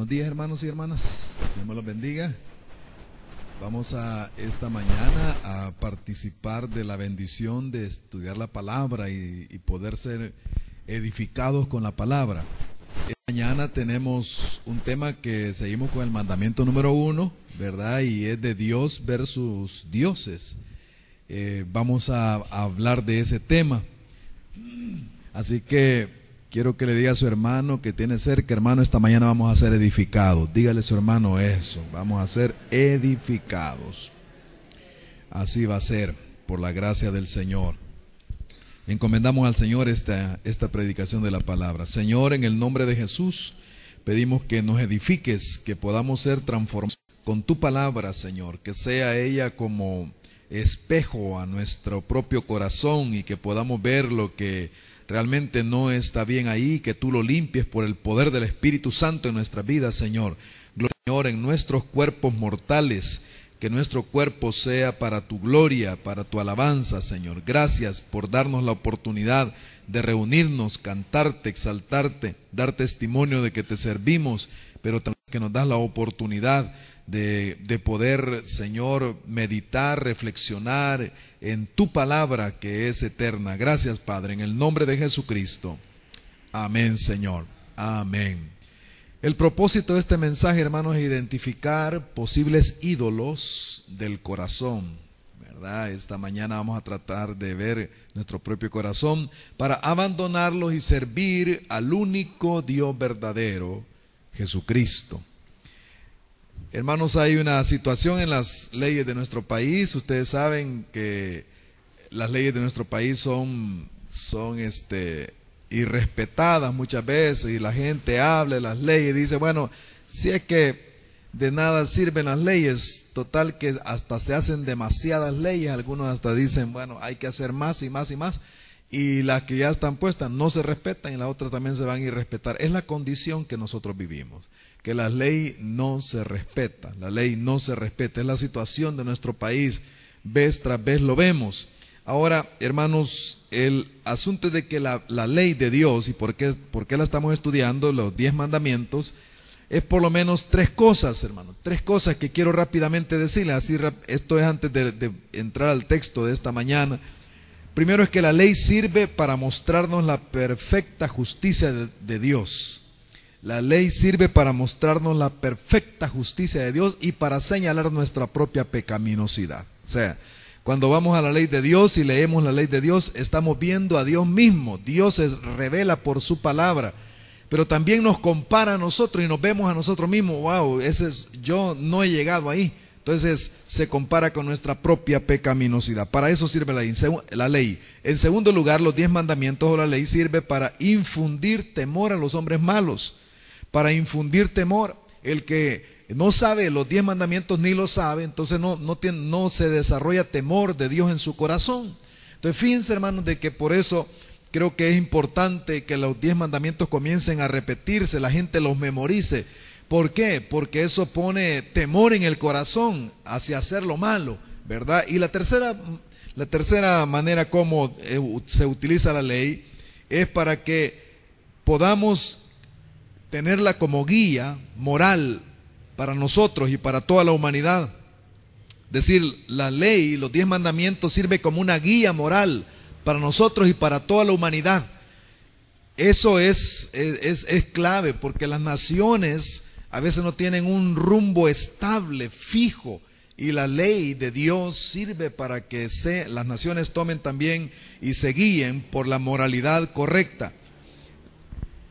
Buenos días, hermanos y hermanas, Dios me los bendiga. Vamos a esta mañana a participar de la bendición de estudiar la palabra y poder ser edificados con la palabra. Esta mañana tenemos un tema que seguimos con el mandamiento número 1, ¿verdad? Y es de Dios versus dioses. Vamos a hablar de ese tema. Así que quiero que le diga a su hermano que tiene cerca: hermano, esta mañana vamos a ser edificados. Dígale a su hermano eso, vamos a ser edificados. Así va a ser, por la gracia del Señor. Encomendamos al Señor esta predicación de la palabra. Señor, en el nombre de Jesús, pedimos que nos edifiques, que podamos ser transformados con tu palabra, Señor, que sea ella como espejo a nuestro propio corazón y que podamos ver lo que realmente no está bien ahí, que tú lo limpies por el poder del Espíritu Santo en nuestras vidas, Señor. Gloria, Señor, en nuestros cuerpos mortales, que nuestro cuerpo sea para tu gloria, para tu alabanza, Señor. Gracias por darnos la oportunidad de reunirnos, cantarte, exaltarte, dar testimonio de que te servimos, pero también que nos das la oportunidad de poder, Señor, meditar, reflexionar en tu palabra que es eterna. Gracias, Padre, en el nombre de Jesucristo. Amén, Señor. Amén. El propósito de este mensaje, hermanos, es identificar posibles ídolos del corazón, ¿verdad? Esta mañana vamos a tratar de ver nuestro propio corazón para abandonarlos y servir al único Dios verdadero, Jesucristo. Hermanos, hay una situación en las leyes de nuestro país. Ustedes saben que las leyes de nuestro país son irrespetadas muchas veces, y la gente habla de las leyes y dice, bueno, si es que de nada sirven las leyes, total que hasta se hacen demasiadas leyes. Algunos hasta dicen, bueno, hay que hacer más y más y más, y las que ya están puestas no se respetan y las otras también se van a irrespetar. Es la condición que nosotros vivimos, que la ley no se respeta, la ley no se respeta. Es la situación de nuestro país, vez tras vez lo vemos. Ahora, hermanos, el asunto es de que la ley de Dios, y por qué la estamos estudiando, los 10 mandamientos, es por lo menos 3 cosas, hermanos, 3 cosas que quiero rápidamente decirles. Así, esto es antes de entrar al texto de esta mañana. Primero es que la ley sirve para mostrarnos la perfecta justicia de Dios. La ley sirve para mostrarnos la perfecta justicia de Dios y para señalar nuestra propia pecaminosidad. O sea, cuando vamos a la ley de Dios y leemos la ley de Dios, estamos viendo a Dios mismo. Dios se revela por su palabra, pero también nos compara a nosotros y nos vemos a nosotros mismos. Wow, yo no he llegado ahí. Entonces se compara con nuestra propia pecaminosidad. Para eso sirve la ley. En segundo lugar, los 10 mandamientos o la ley sirve para infundir temor a los hombres malos. Para infundir temor. El que no sabe los 10 mandamientos ni lo sabe, entonces no se desarrolla temor de Dios en su corazón. Entonces fíjense, hermanos, de que por eso creo que es importante que los 10 mandamientos comiencen a repetirse, la gente los memorice. ¿Por qué? Porque eso pone temor en el corazón hacia hacer lo malo, ¿verdad? Y la tercera manera como se utiliza la ley es para que podamos tenerla como guía moral para nosotros y para toda la humanidad. Es decir, la ley, los 10 mandamientos sirve como una guía moral para nosotros y para toda la humanidad. Eso es clave, porque las naciones a veces no tienen un rumbo estable, fijo, y la ley de Dios sirve para que las naciones tomen también y se guíen por la moralidad correcta.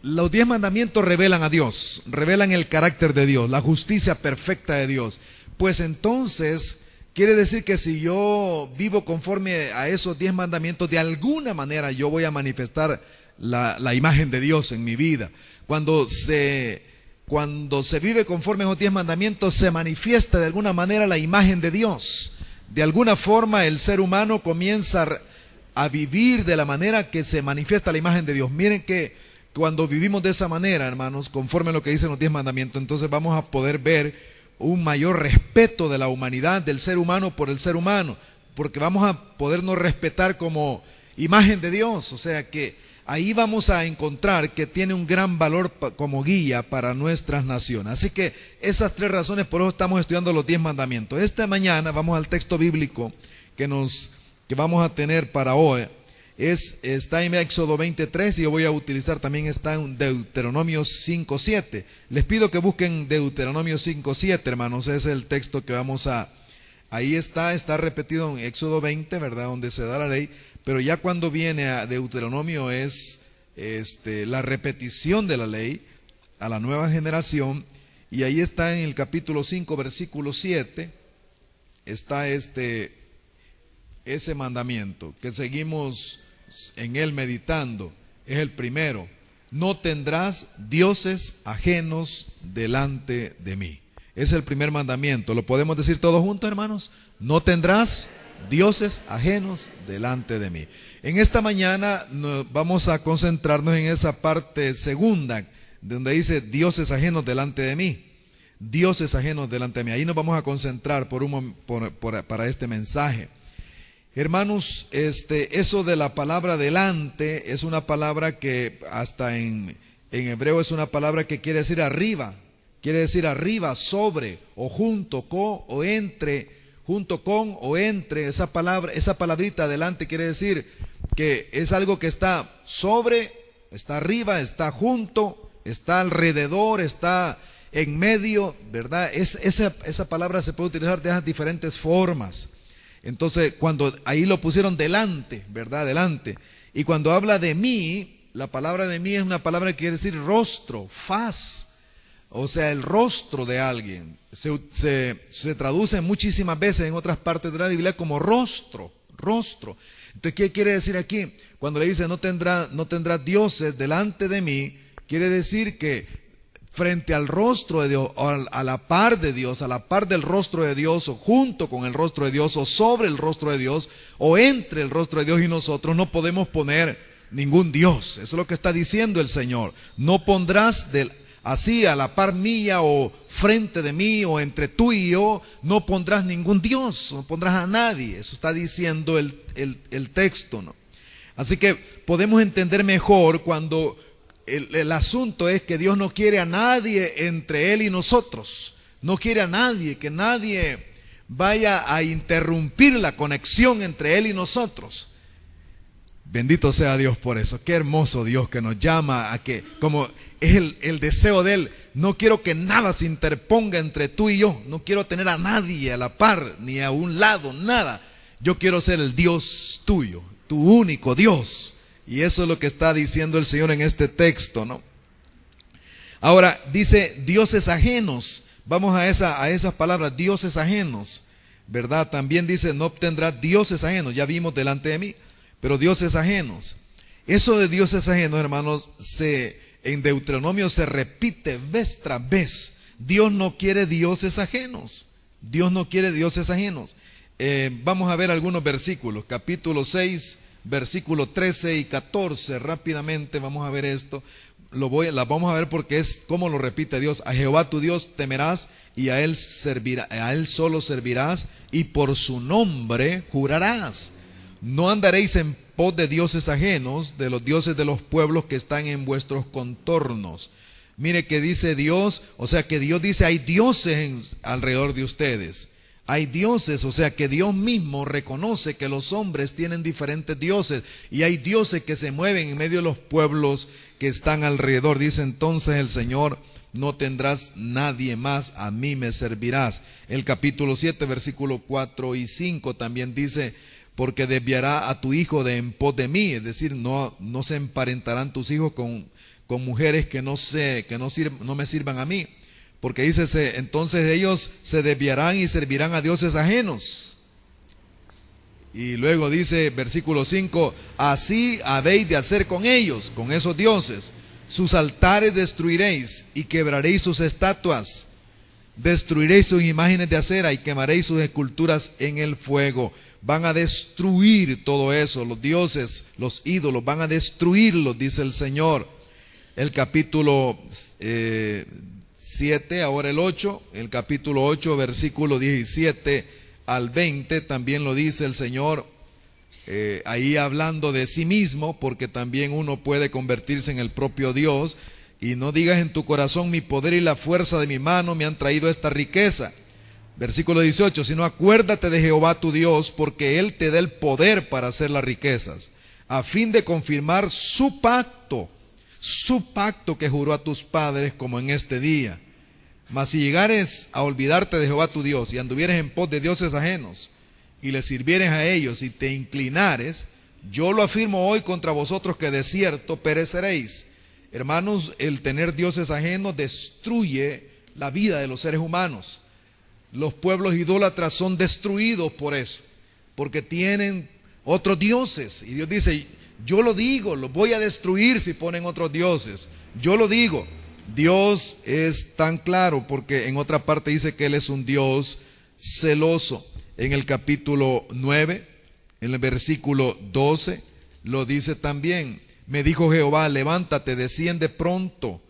Los 10 mandamientos revelan a Dios, revelan el carácter de Dios, la justicia perfecta de Dios. Pues entonces, quiere decir que si yo vivo conforme a esos 10 mandamientos, de alguna manera yo voy a manifestar la imagen de Dios en mi vida. Cuando se vive conforme a esos 10 mandamientos, se manifiesta de alguna manera la imagen de Dios. De alguna forma el ser humano comienza a vivir de la manera que se manifiesta la imagen de Dios. Miren que cuando vivimos de esa manera, hermanos, conforme a lo que dicen los 10 mandamientos, entonces vamos a poder ver un mayor respeto de la humanidad, del ser humano por el ser humano, porque vamos a podernos respetar como imagen de Dios. O sea que ahí vamos a encontrar que tiene un gran valor como guía para nuestras naciones. Así que esas 3 razones, por eso estamos estudiando los 10 mandamientos. Esta mañana vamos al texto bíblico que vamos a tener para hoy. Está en Éxodo 23 y yo voy a utilizar también, está en Deuteronomio 5:7. Les pido que busquen Deuteronomio 5:7, hermanos, es el texto que ahí está repetido en Éxodo 20, ¿verdad? Donde se da la ley, pero ya cuando viene a Deuteronomio es la repetición de la ley a la nueva generación, y ahí está en el capítulo 5, versículo 7, está ese mandamiento que seguimos en él meditando. Es el primero: no tendrás dioses ajenos delante de mí. Es el primer mandamiento. ¿Lo podemos decir todos juntos, hermanos? No tendrás dioses ajenos delante de mí. En esta mañana vamos a concentrarnos en esa parte segunda, donde dice dioses ajenos delante de mí. Dioses ajenos delante de mí. Ahí nos vamos a concentrar para este mensaje. Hermanos, eso de la palabra delante es una palabra que hasta en hebreo es una palabra que quiere decir arriba. Quiere decir arriba, sobre, o junto con, o entre, junto con o entre. Esa palabrita delante quiere decir que es algo que está sobre, está arriba, está junto, está alrededor, está en medio, ¿verdad? Esa palabra se puede utilizar de esas diferentes formas. Entonces, cuando ahí lo pusieron delante, ¿verdad? Delante. Y cuando habla de mí, la palabra de mí es una palabra que quiere decir rostro, faz. O sea, el rostro de alguien. Se traduce muchísimas veces en otras partes de la Biblia como rostro. Entonces, ¿qué quiere decir aquí? Cuando le dice no tendrá dioses delante de mí, quiere decir que frente al rostro de Dios, o a la par de Dios, a la par del rostro de Dios, o junto con el rostro de Dios, o sobre el rostro de Dios, o entre el rostro de Dios y nosotros, no podemos poner ningún Dios. Eso es lo que está diciendo el Señor. No pondrás así a la par mía, o frente de mí, o entre tú y yo, no pondrás ningún Dios, no pondrás a nadie. Eso está diciendo el texto, ¿no? Así que podemos entender mejor cuando el asunto es que Dios no quiere a nadie entre Él y nosotros. No quiere a nadie, que nadie vaya a interrumpir la conexión entre Él y nosotros. Bendito sea Dios por eso. Qué hermoso Dios que nos llama a que, como es el deseo de Él, no quiero que nada se interponga entre tú y yo. No quiero tener a nadie a la par, ni a un lado, nada. Yo quiero ser el Dios tuyo, tu único Dios. Y eso es lo que está diciendo el Señor en este texto, ¿no? Ahora, dice dioses ajenos. Vamos a esas palabras, dioses ajenos, ¿verdad? También dice, no obtendrás dioses ajenos. Ya vimos delante de mí, pero dioses ajenos. Eso de dioses ajenos, hermanos, en Deuteronomio se repite vez tras vez. Dios no quiere dioses ajenos. Dios no quiere dioses ajenos. Vamos a ver algunos versículos. Capítulo 6, versículo 13 y 14. Rápidamente vamos a ver esto. Las vamos a ver porque es como lo repite Dios. A Jehová tu Dios temerás y a Él solo servirás, y por su nombre jurarás. No andaréis en pos de dioses ajenos, de los dioses de los pueblos que están en vuestros contornos. Mire que dice Dios, o sea que Dios dice hay dioses alrededor de ustedes. Hay dioses, o sea que Dios mismo reconoce que los hombres tienen diferentes dioses, y hay dioses que se mueven en medio de los pueblos que están alrededor. Dice entonces el Señor, no tendrás nadie más, a mí me servirás. El capítulo 7, versículo 4 y 5 también dice, porque desviará a tu hijo de en pos de mí, es decir, no se emparentarán tus hijos con mujeres que no me sirvan a mí. Porque dice, entonces ellos se desviarán y servirán a dioses ajenos. Y luego dice, versículo 5, así habéis de hacer con ellos, con esos dioses. Sus altares destruiréis y quebraréis sus estatuas. Destruiréis sus imágenes de acera y quemaréis sus esculturas en el fuego. Van a destruir todo eso, los dioses, los ídolos, van a destruirlos, dice el Señor. El capítulo 7, ahora el 8, el capítulo 8, versículo 17 al 20, también lo dice el Señor. ahí hablando de sí mismo, porque también uno puede convertirse en el propio Dios. Y no digas en tu corazón: mi poder y la fuerza de mi mano me han traído esta riqueza. Versículo 18: sino acuérdate de Jehová tu Dios, porque Él te da el poder para hacer las riquezas, a fin de confirmar su pacto que juró a tus padres, como en este día. Mas si llegares a olvidarte de Jehová tu Dios, y anduvieres en pos de dioses ajenos, y les sirvieres a ellos, y te inclinares, yo lo afirmo hoy contra vosotros, que de cierto pereceréis. Hermanos, el tener dioses ajenos destruye la vida de los seres humanos. Los pueblos idólatras son destruidos por eso, porque tienen otros dioses. Y Dios dice: yo lo digo, los voy a destruir si ponen otros dioses. Yo lo digo. Dios es tan claro, porque en otra parte dice que Él es un Dios celoso. En el capítulo 9, en el versículo 12, lo dice también: me dijo Jehová, levántate, desciende pronto,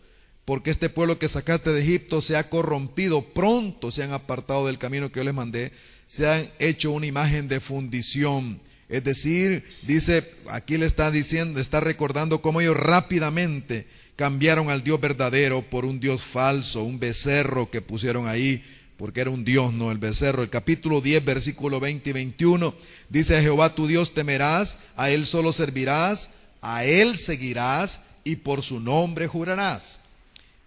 porque este pueblo que sacaste de Egipto se ha corrompido, pronto se han apartado del camino que yo les mandé, se han hecho una imagen de fundición. Es decir, dice, aquí le está diciendo, está recordando cómo ellos rápidamente cambiaron al Dios verdadero por un Dios falso, un becerro que pusieron ahí, porque era un Dios, no el becerro. El capítulo 10, versículo 20 y 21, dice: a Jehová tu Dios temerás, a Él solo servirás, a Él seguirás, y por su nombre jurarás.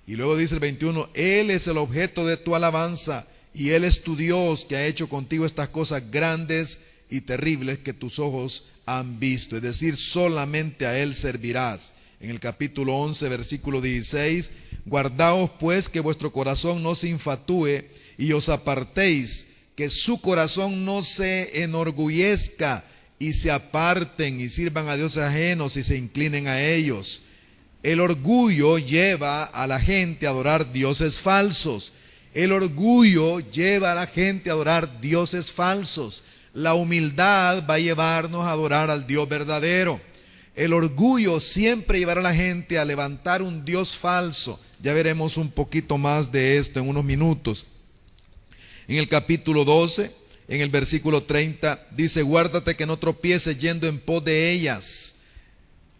Y luego dice el 21: Él es el objeto de tu alabanza, y Él es tu Dios, que ha hecho contigo estas cosas grandes y terribles que tus ojos han visto. Es decir, solamente a Él servirás. En el capítulo 11, versículo 16: guardaos pues que vuestro corazón no se infatúe y os apartéis, que su corazón no se enorgullezca y se aparten y sirvan a dioses ajenos y se inclinen a ellos. El orgullo lleva a la gente a adorar dioses falsos. El orgullo lleva a la gente a adorar dioses falsos. La humildad va a llevarnos a adorar al Dios verdadero. El orgullo siempre llevará a la gente a levantar un Dios falso. Ya veremos un poquito más de esto en unos minutos. En el capítulo 12, en el versículo 30, dice: guárdate que no tropieces yendo en pos de ellas.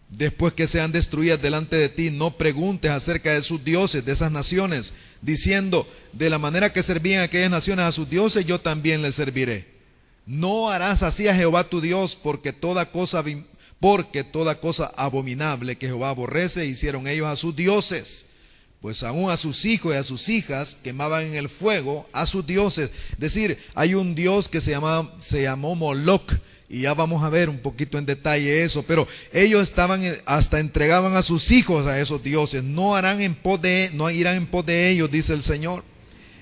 Después que sean destruidas delante de ti, no preguntes acerca de sus dioses, de esas naciones, diciendo: de la manera que servían aquellas naciones a sus dioses, yo también les serviré. No harás así a Jehová tu Dios, porque toda cosa abominable que Jehová aborrece hicieron ellos a sus dioses. Pues aún a sus hijos y a sus hijas quemaban en el fuego a sus dioses. Es decir, hay un dios que se llamó Moloch, y ya vamos a ver un poquito en detalle eso, pero ellos hasta entregaban a sus hijos a esos dioses. No irán en pos de ellos, dice el Señor.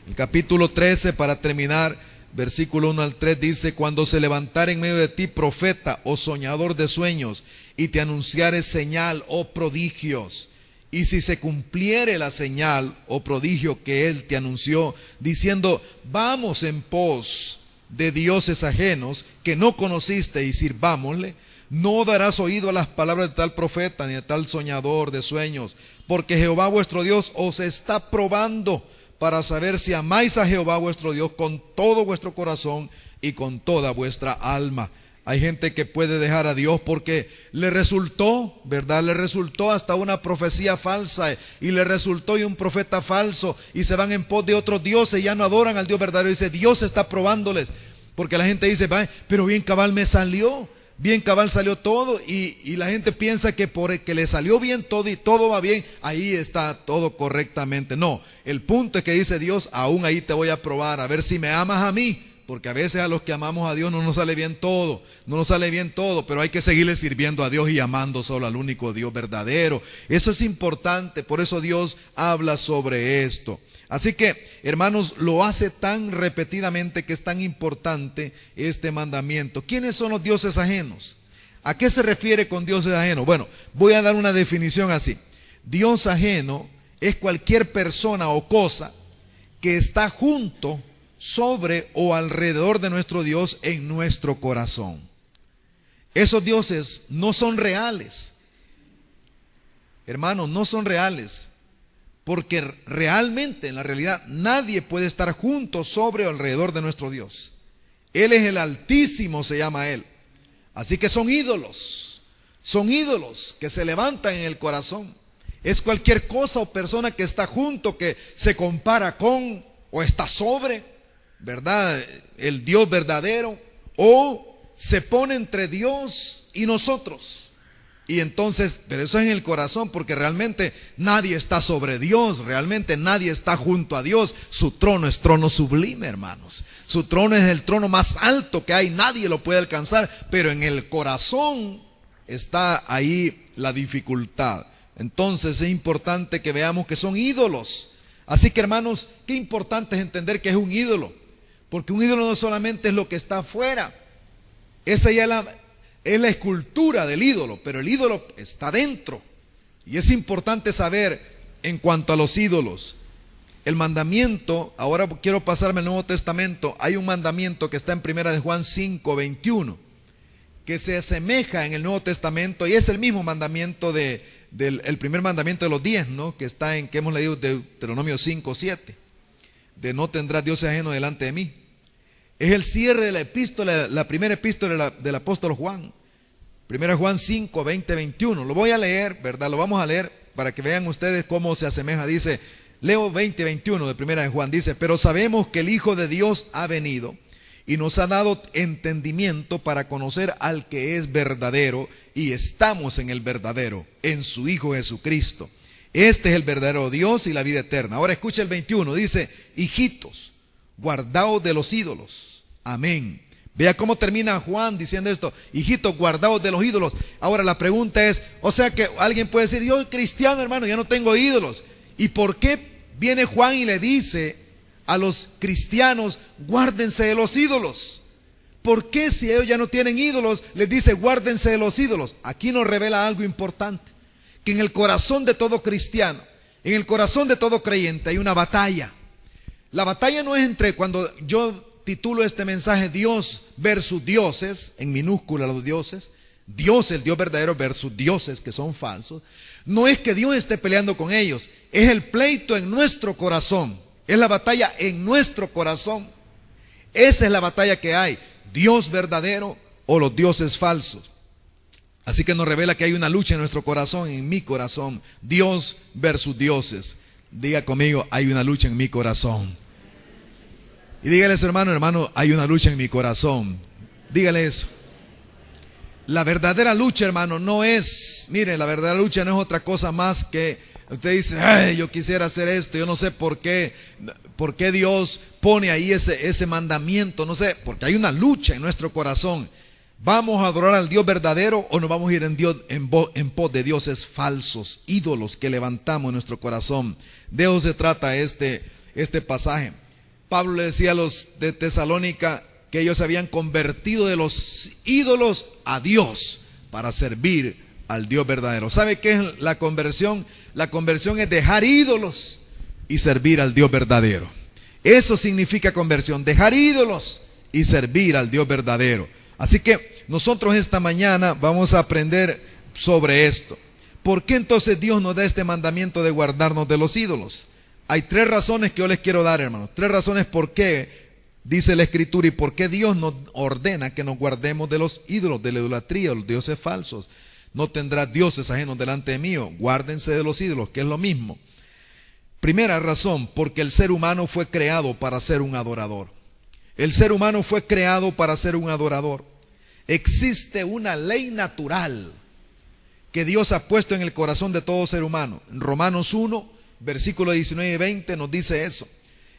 El capítulo 13, para terminar, versículo 1 al 3, dice: cuando se levantare en medio de ti profeta o soñador de sueños, y te anunciare señal o prodigios, y si se cumpliere la señal o prodigio que él te anunció, diciendo: vamos en pos de dioses ajenos que no conociste y sirvámosle, no darás oído a las palabras de tal profeta ni de tal soñador de sueños, porque Jehová vuestro Dios os está probando para saber si amáis a Jehová vuestro Dios con todo vuestro corazón y con toda vuestra alma. Hay gente que puede dejar a Dios porque le resultó, ¿verdad? Le resultó hasta una profecía falsa, y le resultó y un profeta falso, y se van en pos de otros dioses y ya no adoran al Dios verdadero. Dice: Dios está probándoles, porque la gente dice: pero bien cabal me salió, bien cabal salió todo, y la gente piensa que porque le salió bien todo y todo va bien, ahí está todo correctamente. No, el punto es que dice Dios: aún ahí te voy a probar, a ver si me amas a mí. Porque a veces a los que amamos a Dios no nos sale bien todo, pero hay que seguirle sirviendo a Dios y amando solo al único Dios verdadero. Eso es importante, por eso Dios habla sobre esto. Así que, hermanos, lo hace tan repetidamente que es tan importante este mandamiento. ¿Quiénes son los dioses ajenos? ¿A qué se refiere con dioses ajenos? Bueno, voy a dar una definición así. Dios ajeno es cualquier persona o cosa que está junto, sobre o alrededor de nuestro Dios en nuestro corazón. Esos dioses no son reales, hermanos, no son reales, porque realmente, en la realidad, nadie puede estar junto, sobre o alrededor de nuestro Dios. Él es el Altísimo, se llama Él. Así que son ídolos que se levantan en el corazón. Es cualquier cosa o persona que está junto, que se compara con o está sobre, ¿verdad?, el Dios verdadero, o se pone entre Dios y nosotros. Y entonces, pero eso es en el corazón, porque realmente nadie está sobre Dios, realmente nadie está junto a Dios. Su trono es trono sublime, hermanos. Su trono es el trono más alto que hay, nadie lo puede alcanzar, pero en el corazón está ahí la dificultad. Entonces es importante que veamos que son ídolos. Así que, hermanos, qué importante es entender que es un ídolo, porque un ídolo no solamente es lo que está afuera, esa ya es la escultura del ídolo, pero el ídolo está dentro. Y es importante saber en cuanto a los ídolos. El mandamiento, ahora quiero pasarme al Nuevo Testamento, hay un mandamiento que está en 1 de Juan 5:21, que se asemeja en el Nuevo Testamento, y es el mismo mandamiento del primer mandamiento de los 10, ¿no?, que hemos leído de Deuteronomio 5:7, de no tendrás Dios ajeno delante de mí. Es el cierre de la epístola, la primera epístola del apóstol Juan. 1 Juan 5, 20, 21. Lo voy a leer, ¿verdad? Lo vamos a leer para que vean ustedes cómo se asemeja. Dice, leo 20, 21 de 1 Juan. Dice, pero sabemos que el Hijo de Dios ha venido y nos ha dado entendimiento para conocer al que es verdadero, y estamos en el verdadero, en su Hijo Jesucristo. Este es el verdadero Dios y la vida eterna. Ahora escucha el 21. Dice, hijitos, guardaos de los ídolos. Amén. Vea cómo termina Juan diciendo esto: hijitos, guardaos de los ídolos. Ahora la pregunta es, o sea que alguien puede decir, yo cristiano, hermano, ya no tengo ídolos. ¿Y por qué viene Juan y le dice a los cristianos, guárdense de los ídolos? ¿Por qué, si ellos ya no tienen ídolos, les dice guárdense de los ídolos? Aquí nos revela algo importante, que en el corazón de todo cristiano, en el corazón de todo creyente hay una batalla. La batalla no es entre, cuando yo titulo este mensaje Dios versus dioses, en minúscula los dioses, Dios, el Dios verdadero versus dioses que son falsos, no es que Dios esté peleando con ellos, es el pleito en nuestro corazón, es la batalla en nuestro corazón. Esa es la batalla que hay, Dios verdadero o los dioses falsos. Así que nos revela que hay una lucha en nuestro corazón, en mi corazón, Dios versus dioses. Diga conmigo, hay una lucha en mi corazón. Y dígale a su hermano, hermano, hay una lucha en mi corazón. Dígale eso. La verdadera lucha, hermano, no es, mire, la verdadera lucha no es otra cosa más que usted dice, ay, yo quisiera hacer esto, yo no sé por qué Dios pone ahí ese mandamiento, no sé, porque hay una lucha en nuestro corazón. ¿Vamos a adorar al Dios verdadero o nos vamos a ir en pos de dioses falsos, ídolos que levantamos en nuestro corazón? De eso se trata este pasaje. Pablo le decía a los de Tesalónica que ellos se habían convertido de los ídolos a Dios para servir al Dios verdadero. ¿Sabe qué es la conversión? La conversión es dejar ídolos y servir al Dios verdadero. Eso significa conversión, dejar ídolos y servir al Dios verdadero. Así que nosotros esta mañana vamos a aprender sobre esto. ¿Por qué entonces Dios nos da este mandamiento de guardarnos de los ídolos? Hay tres razones que yo les quiero dar, hermanos. Tres razones por qué dice la Escritura y por qué Dios nos ordena que nos guardemos de los ídolos, de la idolatría, de los dioses falsos. No tendrás dioses ajenos delante de mí. Guárdense de los ídolos, que es lo mismo. Primera razón, porque el ser humano fue creado para ser un adorador. El ser humano fue creado para ser un adorador. Existe una ley natural que Dios ha puesto en el corazón de todo ser humano. En Romanos 1, versículos 19 y 20 nos dice eso.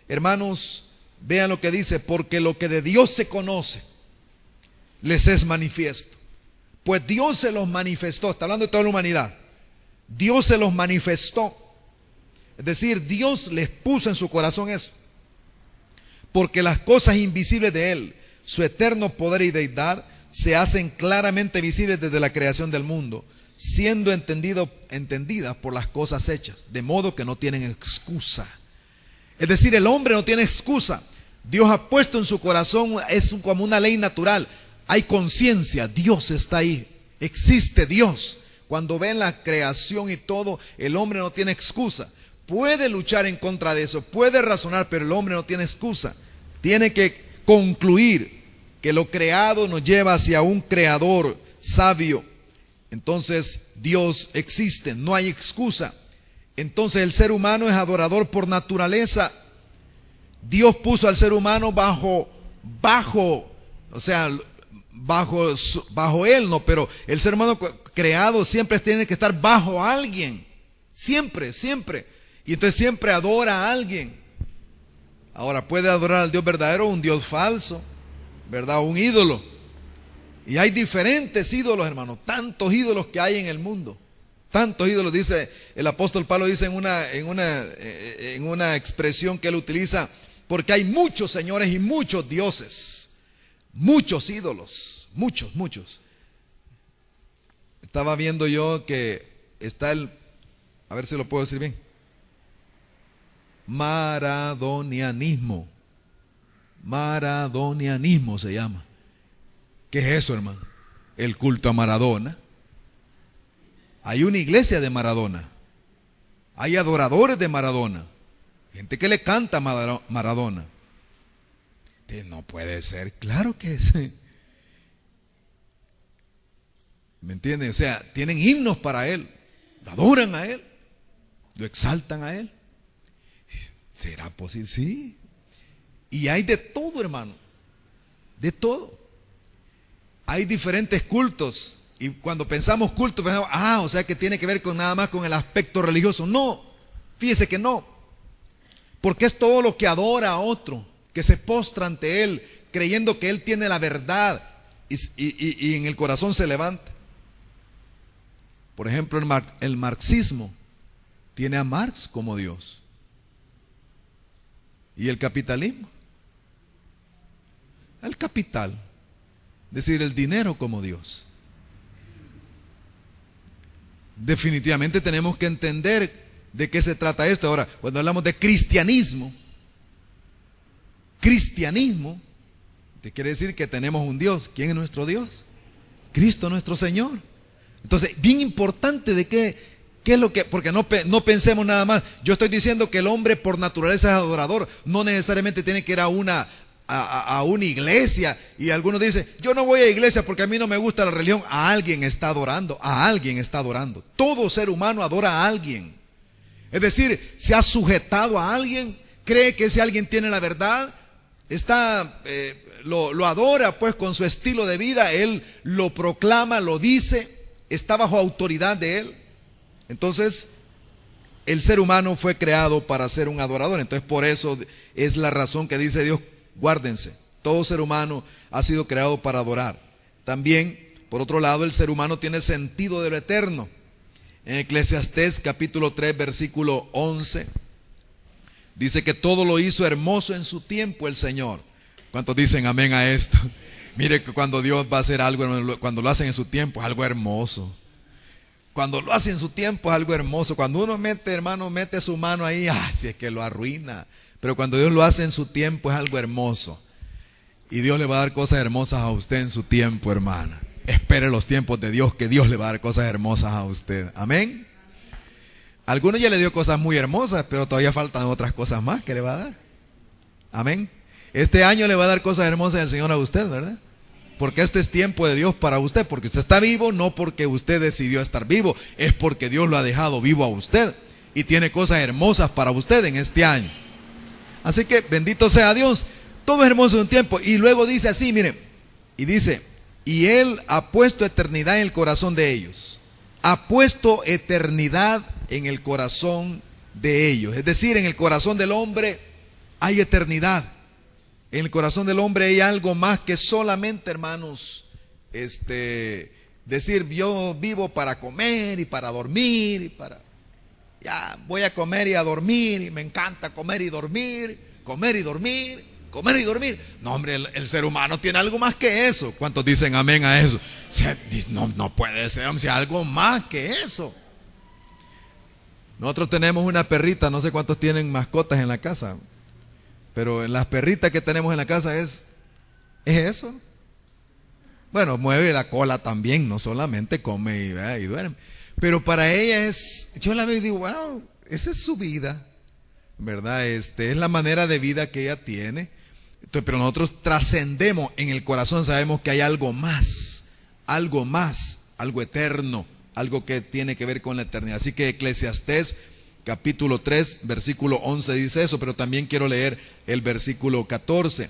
Hermanos, vean lo que dice: porque lo que de Dios se conoce les es manifiesto. Pues Dios se los manifestó, está hablando de toda la humanidad. Dios se los manifestó. Es decir, Dios les puso en su corazón eso. Porque las cosas invisibles de Él, su eterno poder y deidad, se hacen claramente visibles desde la creación del mundo, siendo entendidas por las cosas hechas, de modo que no tienen excusa. Es decir, el hombre no tiene excusa. Dios ha puesto en su corazón, es como una ley natural. Hay conciencia, Dios está ahí, existe Dios. Cuando ven la creación y todo, el hombre no tiene excusa. Puede luchar en contra de eso, puede razonar, pero el hombre no tiene excusa. Tiene que concluir que lo creado nos lleva hacia un creador sabio. Entonces Dios existe, no hay excusa. Entonces el ser humano es adorador por naturaleza. Dios puso al ser humano bajo él, no, pero el ser humano creado siempre tiene que estar bajo alguien. Siempre. Y entonces siempre adora a alguien. Ahora puede adorar al Dios verdadero o un Dios falso, ¿verdad? Un ídolo. Y hay diferentes ídolos, hermano. Tantos ídolos que hay en el mundo. Tantos ídolos, dice el apóstol Pablo, dice en una expresión que él utiliza, porque hay muchos señores y muchos dioses, muchos ídolos, muchos. Estaba viendo yo que está a ver si lo puedo decir bien, maradonianismo se llama. ¿Qué es eso, hermano? El culto a Maradona. Hay una iglesia de Maradona. Hay adoradores de Maradona. Gente que le canta a Maradona. No puede ser. Claro que sí. ¿Me entienden? O sea, tienen himnos para él. Lo adoran a él. Lo exaltan a él. ¿Será posible? Sí. Y hay de todo, hermano. De todo. Hay diferentes cultos. Y cuando pensamos culto, pensamos, o sea que tiene que ver con nada más con el aspecto religioso. No, fíjese que no. Porque es todo lo que adora a otro, que se postra ante él, creyendo que él tiene la verdad y en el corazón se levanta. Por ejemplo, el marxismo tiene a Marx como Dios. ¿Y el capitalismo? El capital, es decir, el dinero como Dios. Definitivamente tenemos que entender de qué se trata esto. Ahora, cuando hablamos de cristianismo, te quiere decir que tenemos un Dios. ¿Quién es nuestro Dios? Cristo nuestro Señor. Entonces, bien importante de qué es lo que, porque no pensemos nada más. Yo estoy diciendo que el hombre por naturaleza es adorador. No necesariamente tiene que ir a una iglesia. Y algunos dicen, yo no voy a iglesia porque a mí no me gusta la religión. A alguien está adorando. Todo ser humano adora a alguien. Es decir, se ha sujetado a alguien, cree que ese alguien tiene la verdad, lo adora pues con su estilo de vida, él lo proclama, lo dice, está bajo autoridad de él. Entonces, el ser humano fue creado para ser un adorador. Entonces, por eso es la razón que dice Dios, guárdense, todo ser humano ha sido creado para adorar. También, por otro lado, el ser humano tiene sentido de lo eterno. En Eclesiastés capítulo 3 versículo 11 dice que todo lo hizo hermoso en su tiempo el Señor. ¿Cuántos dicen amén a esto? Mire que cuando Dios va a hacer algo, cuando lo hacen en su tiempo es algo hermoso. Cuando lo hace en su tiempo es algo hermoso. Cuando uno mete su mano ahí, si es que lo arruina. Pero cuando Dios lo hace en su tiempo es algo hermoso. Y Dios le va a dar cosas hermosas a usted en su tiempo, hermana. Espere los tiempos de Dios, que Dios le va a dar cosas hermosas a usted. Amén. Algunos ya le dio cosas muy hermosas, pero todavía faltan otras cosas más que le va a dar. Amén. Este año le va a dar cosas hermosas el Señor a usted, ¿verdad? Porque este es tiempo de Dios para usted. Porque usted está vivo, no porque usted decidió estar vivo, es porque Dios lo ha dejado vivo a usted. Y tiene cosas hermosas para usted en este año. Así que bendito sea Dios. Todo es hermoso en un tiempo. Y luego dice así, miren. Y dice, y Él ha puesto eternidad en el corazón de ellos. Ha puesto eternidad en el corazón de ellos. Es decir, en el corazón del hombre hay eternidad. En el corazón del hombre hay algo más que solamente, hermanos, decir yo vivo para comer y para dormir y ya voy a comer y a dormir y me encanta comer y dormir, comer y dormir, comer y dormir. No, hombre, el ser humano tiene algo más que eso. ¿Cuántos dicen amén a eso? No puede ser, hombre, algo más que eso. Nosotros tenemos una perrita, no sé cuántos tienen mascotas en la casa, pero en las perritas que tenemos en la casa es eso. Bueno, mueve la cola también, no solamente come y duerme. Pero para ella yo la veo y digo, wow, esa es su vida, ¿verdad? Es la manera de vida que ella tiene. Entonces, pero nosotros trascendemos en el corazón, sabemos que hay algo más, algo eterno, algo que tiene que ver con la eternidad. Así que Eclesiastés capítulo 3, versículo 11 dice eso, pero también quiero leer el versículo 14.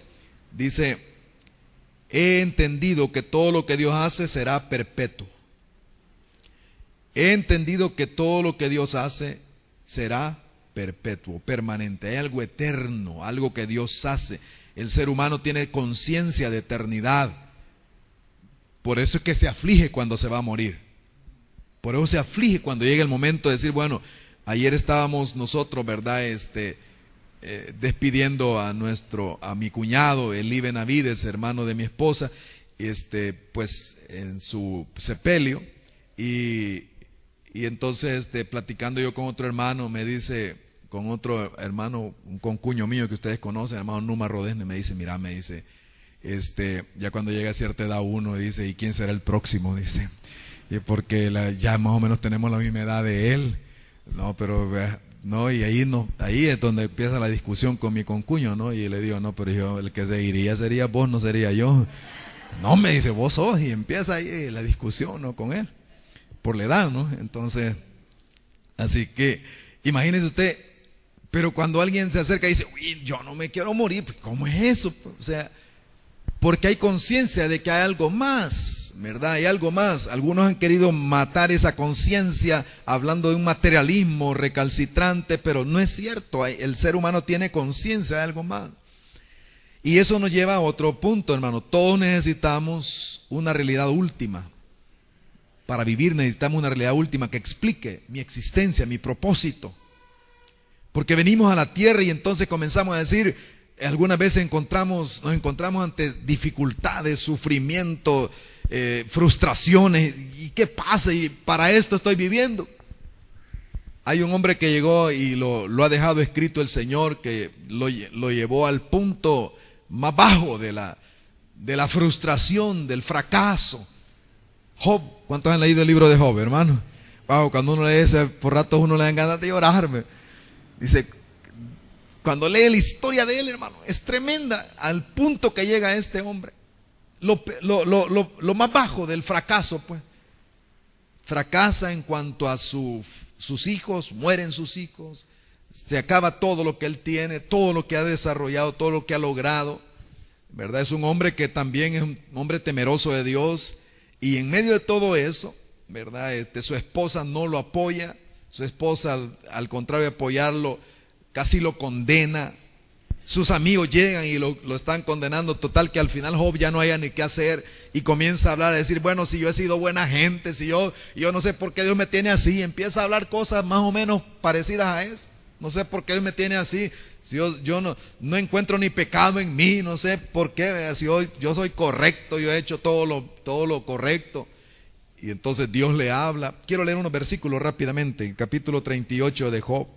Dice: he entendido que todo lo que Dios hace será perpetuo. He entendido que todo lo que Dios hace será perpetuo, permanente. Hay algo eterno, algo que Dios hace. El ser humano tiene conciencia de eternidad. Por eso es que se aflige cuando se va a morir. Por eso se aflige cuando llega el momento de decir, bueno, ayer estábamos nosotros, ¿verdad? Despidiendo a mi cuñado, Elí Benavides, hermano de mi esposa, pues en su sepelio. Y entonces, platicando yo con otro hermano, me dice, con otro hermano, un concuño mío que ustedes conocen, hermano Numa Rodesne, me dice, mira, me dice, ya cuando llega a cierta edad uno dice, ¿y quién será el próximo? Dice, y porque ya más o menos tenemos la misma edad de él. No, pero no, y ahí es donde empieza la discusión con mi concuño, ¿no? Y le digo, no, pero yo, el que se iría sería vos, no sería yo. No, me dice, vos sos, y empieza ahí la discusión, ¿no? Con él, por la edad, ¿no? Entonces, así que, imagínese usted, pero cuando alguien se acerca y dice, uy, yo no me quiero morir, pues, ¿cómo es eso? O sea, porque hay conciencia de que hay algo más, ¿verdad? Hay algo más. Algunos han querido matar esa conciencia hablando de un materialismo recalcitrante, pero no es cierto. El ser humano tiene conciencia de algo más. Y eso nos lleva a otro punto, hermano. Todos necesitamos una realidad última. Para vivir necesitamos una realidad última que explique mi existencia, mi propósito. Porque venimos a la tierra y entonces comenzamos a decir, algunas veces nos encontramos ante dificultades, sufrimiento, frustraciones. ¿Y qué pasa? Y para esto estoy viviendo. Hay un hombre que llegó y lo ha dejado escrito el Señor, que lo llevó al punto más bajo de la frustración, del fracaso. Job. ¿Cuántos han leído el libro de Job, hermano? Wow, cuando uno lee ese, por ratos uno le dan ganas de llorarme. Dice, cuando lee la historia de él, hermano, es tremenda, al punto que llega este hombre. Lo más bajo del fracaso, pues. Fracasa en cuanto a sus hijos, mueren sus hijos, se acaba todo lo que él tiene, todo lo que ha desarrollado, todo lo que ha logrado, ¿verdad? Es un hombre que también es un hombre temeroso de Dios, y en medio de todo eso, ¿verdad? Su esposa no lo apoya, su esposa al contrario de apoyarlo, casi lo condena. Sus amigos llegan y lo están condenando, total que al final Job ya no haya ni qué hacer y comienza a hablar, a decir, bueno, si yo he sido buena gente, si yo no sé por qué Dios me tiene así, empieza a hablar cosas más o menos parecidas a eso. No sé por qué Dios me tiene así, si yo no encuentro ni pecado en mí, no sé por qué, si yo soy correcto, yo he hecho todo lo correcto. Y entonces Dios le habla. Quiero leer unos versículos rápidamente, en capítulo 38 de Job.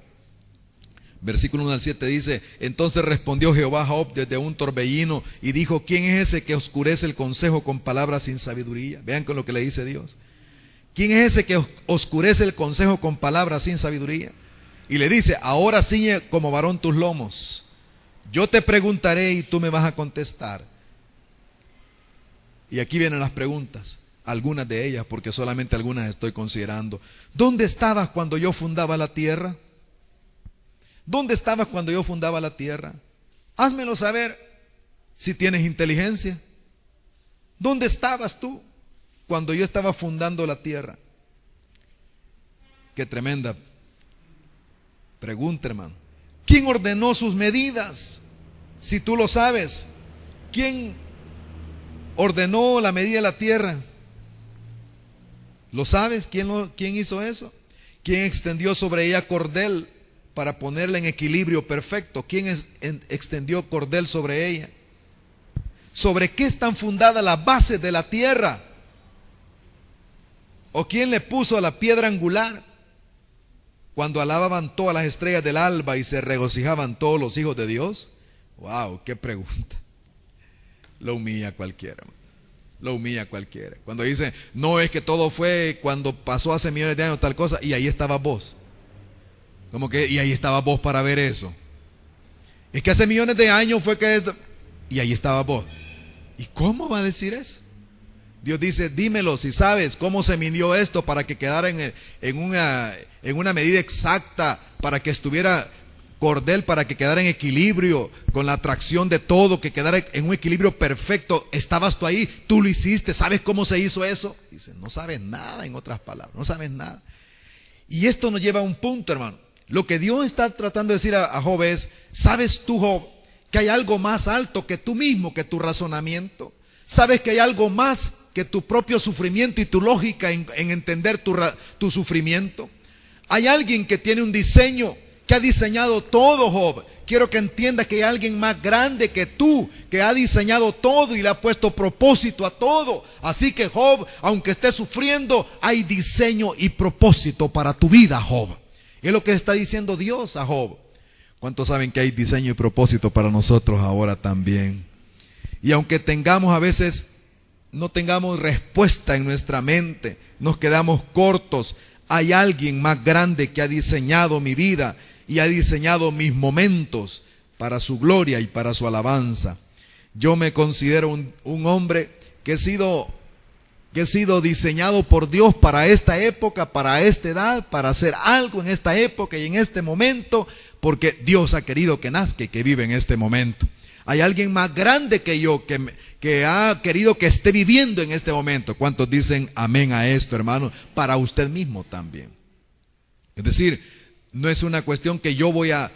Versículo 1 al 7 dice, entonces respondió Jehová a Job desde un torbellino y dijo, ¿quién es ese que oscurece el consejo con palabras sin sabiduría? Vean con lo que le dice Dios. ¿Quién es ese que oscurece el consejo con palabras sin sabiduría? Y le dice, ahora ciñe como varón tus lomos. Yo te preguntaré y tú me vas a contestar. Y aquí vienen las preguntas, algunas de ellas, porque solamente algunas estoy considerando. ¿Dónde estabas cuando yo fundaba la tierra? ¿Dónde estabas cuando yo fundaba la tierra? Házmelo saber si tienes inteligencia. ¿Dónde estabas tú cuando yo estaba fundando la tierra? Qué tremenda pregunta, hermano. ¿Quién ordenó sus medidas? Si tú lo sabes, ¿quién ordenó la medida de la tierra? ¿Lo sabes? ¿Quién hizo eso? ¿Quién extendió sobre ella cordel para ponerla en equilibrio perfecto? ¿Quién extendió cordel sobre ella? ¿Sobre qué están fundadas las bases de la tierra? ¿O quién le puso la piedra angular? Cuando alababan todas las estrellas del alba y se regocijaban todos los hijos de Dios. Wow, qué pregunta. Lo humilla cualquiera. Lo humilla cualquiera. Cuando dice, no, es que todo fue cuando pasó hace millones de años tal cosa, y ahí estaba vos. Como que, y ahí estaba vos para ver eso. Es que hace millones de años fue que esto. Y ahí estaba vos. ¿Y cómo va a decir eso? Dios dice, dímelo si sabes cómo se midió esto para que quedara en una medida exacta, para que estuviera cordel, para que quedara en equilibrio con la atracción de todo, que quedara en un equilibrio perfecto. Estabas tú ahí, tú lo hiciste, ¿sabes cómo se hizo eso? Dice, no sabes nada, en otras palabras, no sabes nada. Y esto nos lleva a un punto, hermano. Lo que Dios está tratando de decir a Job es, ¿sabes tú, Job, que hay algo más alto que tú mismo, que tu razonamiento? ¿Sabes que hay algo más que tu propio sufrimiento y tu lógica en entender tu sufrimiento? Hay alguien que tiene un diseño, que ha diseñado todo, Job. Quiero que entiendas que hay alguien más grande que tú, que ha diseñado todo y le ha puesto propósito a todo. Así que, Job, aunque estés sufriendo, hay diseño y propósito para tu vida, Job. Es lo que está diciendo Dios a Job. ¿Cuántos saben que hay diseño y propósito para nosotros ahora también? Y aunque tengamos a veces, no tengamos respuesta en nuestra mente, nos quedamos cortos, hay alguien más grande que ha diseñado mi vida y ha diseñado mis momentos para su gloria y para su alabanza. Yo me considero un hombre que he sido diseñado por Dios para esta época, para esta edad, para hacer algo en esta época y en este momento, porque Dios ha querido que nazca y que vive en este momento. Hay alguien más grande que yo que ha querido que esté viviendo en este momento. ¿Cuántos dicen amén a esto, hermano? Para usted mismo también. Es decir, no es una cuestión que yo voy a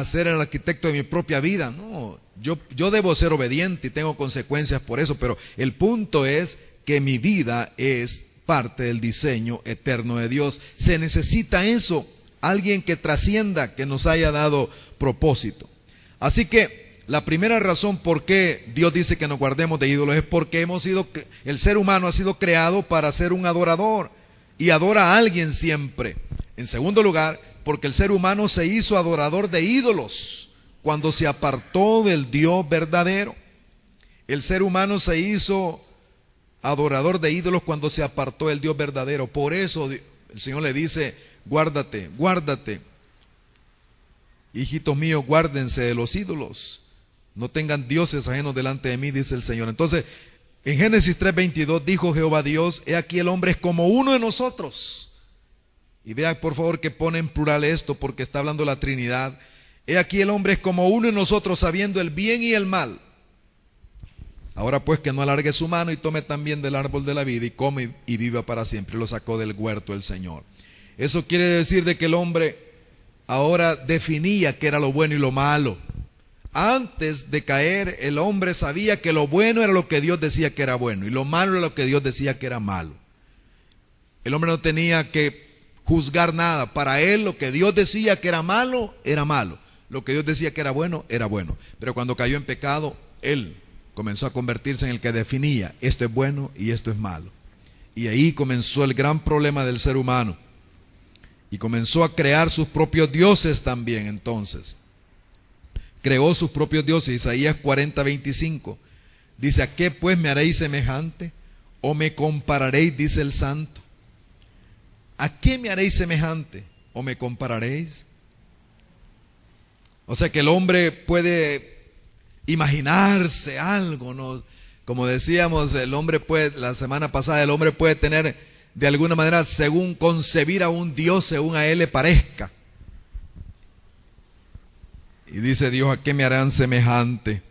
ser el arquitecto de mi propia vida. No, yo debo ser obediente y tengo consecuencias por eso, pero el punto es que mi vida es parte del diseño eterno de Dios. Se necesita eso, alguien que trascienda, que nos haya dado propósito. Así que la primera razón por qué Dios dice que nos guardemos de ídolos es porque el ser humano ha sido creado para ser un adorador y adora a alguien siempre. En segundo lugar, porque el ser humano se hizo adorador de ídolos cuando se apartó del Dios verdadero. El ser humano se hizo adorador de ídolos cuando se apartó del Dios verdadero. Por eso el Señor le dice, guárdate, guárdate. Hijitos míos, guárdense de los ídolos. No tengan dioses ajenos delante de mí, dice el Señor. Entonces, en Génesis 3:22 dijo Jehová Dios, he aquí el hombre es como uno de nosotros. Y vea por favor que pone en plural esto porque está hablando la Trinidad. He aquí el hombre es como uno de nosotros, sabiendo el bien y el mal. Ahora pues que no alargue su mano y tome también del árbol de la vida y come y viva para siempre. Y lo sacó del huerto el Señor. Eso quiere decir de que el hombre ahora definía qué era lo bueno y lo malo. Antes de caer, el hombre sabía que lo bueno era lo que Dios decía que era bueno y lo malo era lo que Dios decía que era malo. El hombre no tenía que juzgar nada. Para él lo que Dios decía que era malo, era malo. Lo que Dios decía que era bueno, era bueno. Pero cuando cayó en pecado, él comenzó a convertirse en el que definía esto es bueno y esto es malo. Y ahí comenzó el gran problema del ser humano. Y comenzó a crear sus propios dioses también entonces. Creó sus propios dioses. Isaías 40:25 dice, ¿a qué pues me haréis semejante? ¿O me compararéis? Dice el santo. ¿A qué me haréis semejante? ¿O me compararéis? O sea que el hombre puede imaginarse algo, ¿no? Como decíamos, el hombre puede, la semana pasada, el hombre puede tener de alguna manera, según concebir a un Dios, según a él le parezca. Y dice Dios, ¿a qué me harán semejante?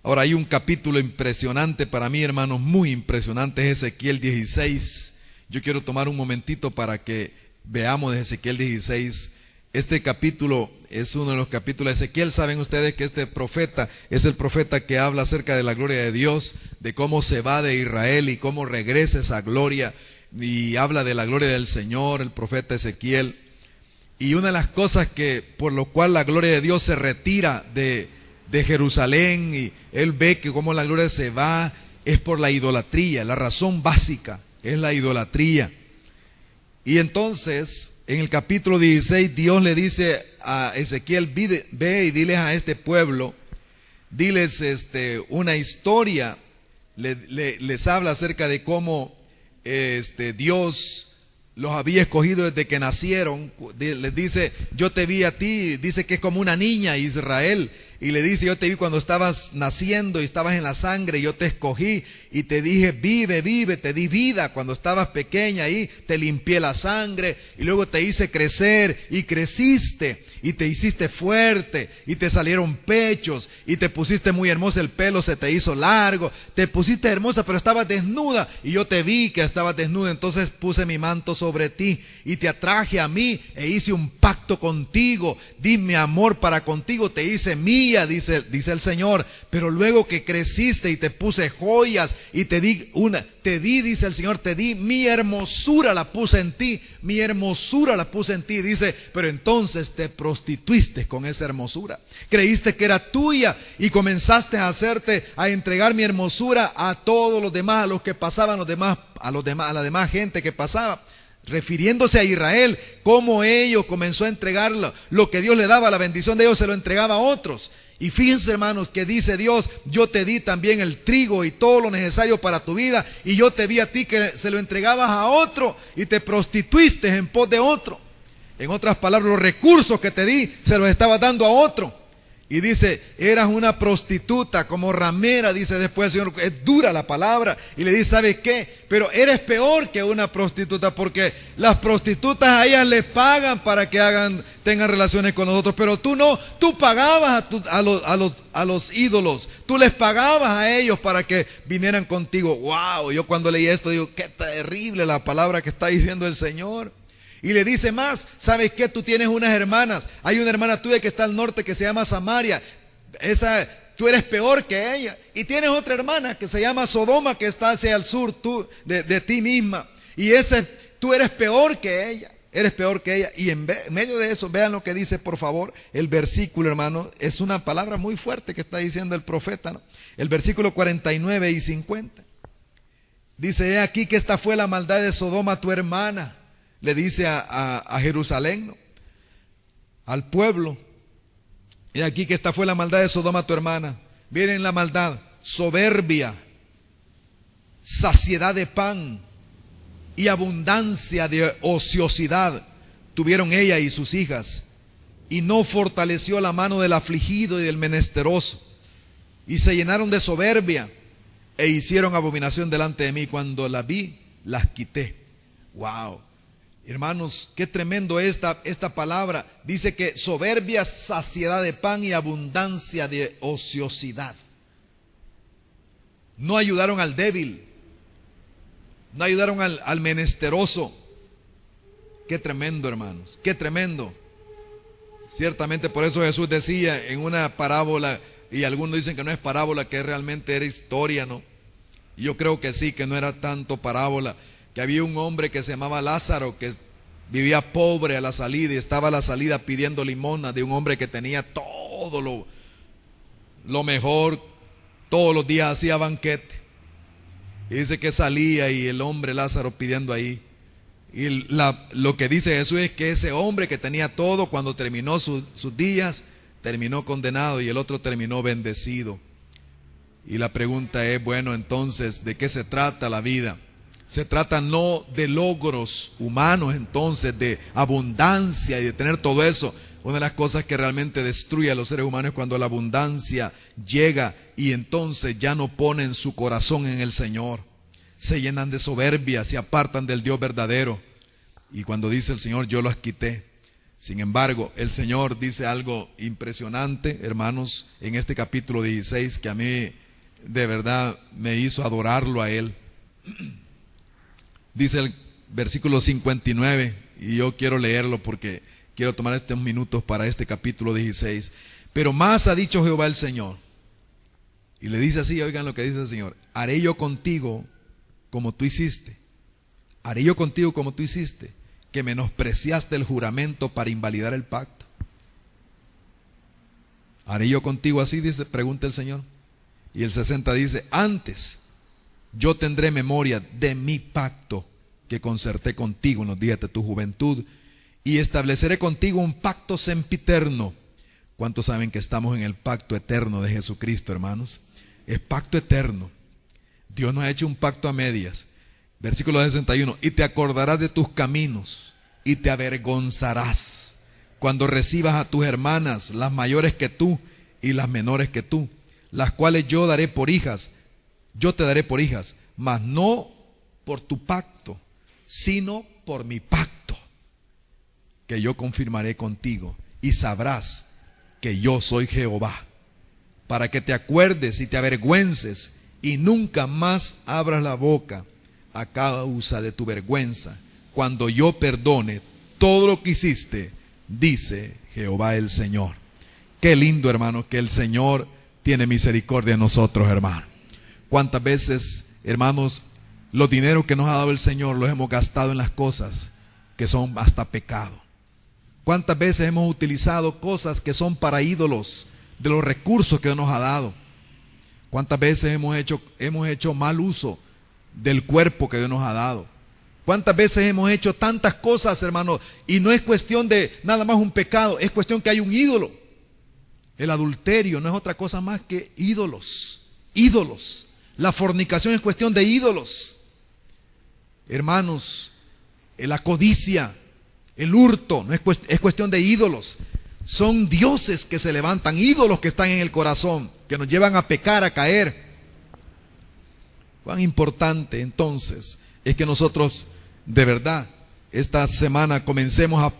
Ahora hay un capítulo impresionante para mí, hermanos, muy impresionante, es Ezequiel 16. Yo quiero tomar un momentito para que veamos de Ezequiel 16. Este capítulo es uno de los capítulos de Ezequiel. Saben ustedes que este profeta es el profeta que habla acerca de la gloria de Dios, de cómo se va de Israel y cómo regresa esa gloria, y habla de la gloria del Señor, el profeta Ezequiel. Y una de las cosas por lo cual la gloria de Dios se retira de Jerusalén y él ve que como la gloria se va es por la idolatría. La razón básica es la idolatría. Y entonces en el capítulo 16 Dios le dice a Ezequiel, ve y diles a este pueblo, diles una historia, les habla acerca de cómo Dios los había escogido desde que nacieron. Les dice, yo te vi a ti, dice que es como una niña Israel, Y le dice, yo te vi cuando estabas naciendo y estabas en la sangre, yo te escogí y te dije, vive, vive, te di vida cuando estabas pequeña ahí, te limpié la sangre y luego te hice crecer y creciste y te hiciste fuerte y te salieron pechos y te pusiste muy hermosa, el pelo se te hizo largo, te pusiste hermosa pero estabas desnuda y yo te vi que estabas desnuda, entonces puse mi manto sobre ti y te atraje a mí e hice un pacto contigo, di mi amor para contigo, te hice mía, dice el Señor, pero luego que creciste y te puse joyas y te di, dice el Señor, te di mi hermosura, la puse en ti, mi hermosura la puse en ti, dice, pero entonces te prostituiste con esa hermosura, creíste que era tuya y comenzaste a entregar mi hermosura a todos los demás, a los que pasaban, a la demás gente que pasaba, refiriéndose a Israel, cómo ellos comenzó a entregarlo, lo que Dios le daba, la bendición de Dios se lo entregaba a otros. Y fíjense, hermanos, que dice Dios, yo te di también el trigo y todo lo necesario para tu vida, y yo te vi a ti que se lo entregabas a otro y te prostituiste en pos de otro. En otras palabras, los recursos que te di se los estabas dando a otro. Y dice, eras una prostituta, como ramera, dice después el Señor, es dura la palabra, y le dice, ¿sabes qué? Pero eres peor que una prostituta, porque las prostitutas a ellas les pagan para que tengan relaciones con nosotros, pero tú no, tú pagabas a los ídolos, tú les pagabas a ellos para que vinieran contigo. Wow, yo cuando leí esto digo, qué terrible la palabra que está diciendo el Señor. Y le dice más, ¿sabes qué? Tú tienes unas hermanas, hay una hermana tuya que está al norte que se llama Samaria, tú eres peor que ella. Y tienes otra hermana que se llama Sodoma que está hacia el sur de ti misma. Y tú eres peor que ella, eres peor que ella. Y en medio de eso, vean lo que dice por favor el versículo, hermano, es una palabra muy fuerte que está diciendo el profeta, ¿no? El versículo 49 y 50. Dice, he aquí que esta fue la maldad de Sodoma tu hermana. Le dice a Jerusalén, ¿no? Al pueblo. Y aquí que esta fue la maldad de Sodoma tu hermana. Miren la maldad: soberbia, saciedad de pan y abundancia de ociosidad tuvieron ella y sus hijas, y no fortaleció la mano del afligido y del menesteroso, y se llenaron de soberbia e hicieron abominación delante de mí. Cuando la vi, las quité. Wow. Hermanos, qué tremendo esta palabra. Dice que soberbia, saciedad de pan y abundancia de ociosidad. No ayudaron al débil, no ayudaron al menesteroso. Qué tremendo, hermanos, qué tremendo. Ciertamente por eso Jesús decía en una parábola, y algunos dicen que no es parábola, que realmente era historia, ¿no? Y yo creo que sí, que no era tanto parábola, que había un hombre que se llamaba Lázaro, que vivía pobre a la salida y estaba a la salida pidiendo limosna de un hombre que tenía todo lo mejor, todos los días hacía banquete. Y dice que salía y el hombre Lázaro pidiendo ahí. Y lo que dice Jesús es que ese hombre que tenía todo, cuando terminó sus días, terminó condenado y el otro terminó bendecido. Y la pregunta es, bueno, entonces, ¿de qué se trata la vida? Se trata no de logros humanos, entonces, de abundancia y de tener todo eso. Una de las cosas que realmente destruye a los seres humanos es cuando la abundancia llega y entonces ya no ponen su corazón en el Señor. Se llenan de soberbia, se apartan del Dios verdadero. Y cuando dice el Señor, yo los quité. Sin embargo, el Señor dice algo impresionante, hermanos, en este capítulo 16, que a mí de verdad me hizo adorarlo a Él. Dice el versículo 59, y yo quiero leerlo porque quiero tomar estos minutos para este capítulo 16. Pero más ha dicho Jehová el Señor. Y le dice así, oigan lo que dice el Señor: haré yo contigo como tú hiciste. Haré yo contigo como tú hiciste, que menospreciaste el juramento para invalidar el pacto. Haré yo contigo así, dice, pregunta el Señor. Y el 60 dice, antes yo tendré memoria de mi pacto que concerté contigo en los días de tu juventud, y estableceré contigo un pacto sempiterno. ¿Cuántos saben que estamos en el pacto eterno de Jesucristo, hermanos? Es pacto eterno. Dios nos ha hecho un pacto a medias. Versículo 61, y te acordarás de tus caminos y te avergonzarás cuando recibas a tus hermanas, las mayores que tú, y las menores que tú, las cuales yo daré por hijas, yo te daré por hijas, mas no por tu pacto, sino por mi pacto, que yo confirmaré contigo, y sabrás que yo soy Jehová, para que te acuerdes y te avergüences, y nunca más abras la boca a causa de tu vergüenza, cuando yo perdone todo lo que hiciste, dice Jehová el Señor. Qué lindo, hermano, que el Señor tiene misericordia de nosotros, hermano. Cuántas veces, hermanos, los dineros que nos ha dado el Señor los hemos gastado en las cosas que son hasta pecado. Cuántas veces hemos utilizado cosas que son para ídolos de los recursos que nos ha dado. Cuántas veces hemos hecho mal uso del cuerpo que Dios nos ha dado. Cuántas veces hemos hecho tantas cosas, hermano, y no es cuestión de nada más un pecado, es cuestión que hay un ídolo. El adulterio no es otra cosa más que ídolos. Ídolos. La fornicación es cuestión de ídolos. Hermanos, la codicia, el hurto, no es cuestión de ídolos. Son dioses que se levantan, ídolos que están en el corazón, que nos llevan a pecar, a caer. Cuán importante entonces es que nosotros de verdad esta semana comencemos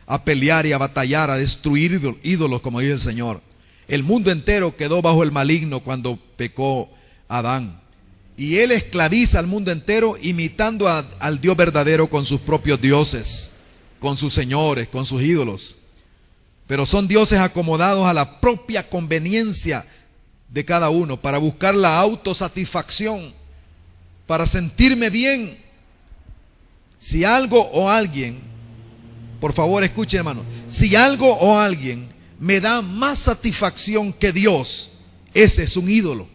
a pelear y a batallar, a destruir ídolos, como dice el Señor. El mundo entero quedó bajo el maligno cuando pecó Adán, y él esclaviza al mundo entero imitando al Dios verdadero con sus propios dioses, con sus señores, con sus ídolos. Pero son dioses acomodados a la propia conveniencia de cada uno, para buscar la autosatisfacción, para sentirme bien. Si algo o alguien, por favor escuche, hermano, si algo o alguien me da más satisfacción que Dios, ese es un ídolo.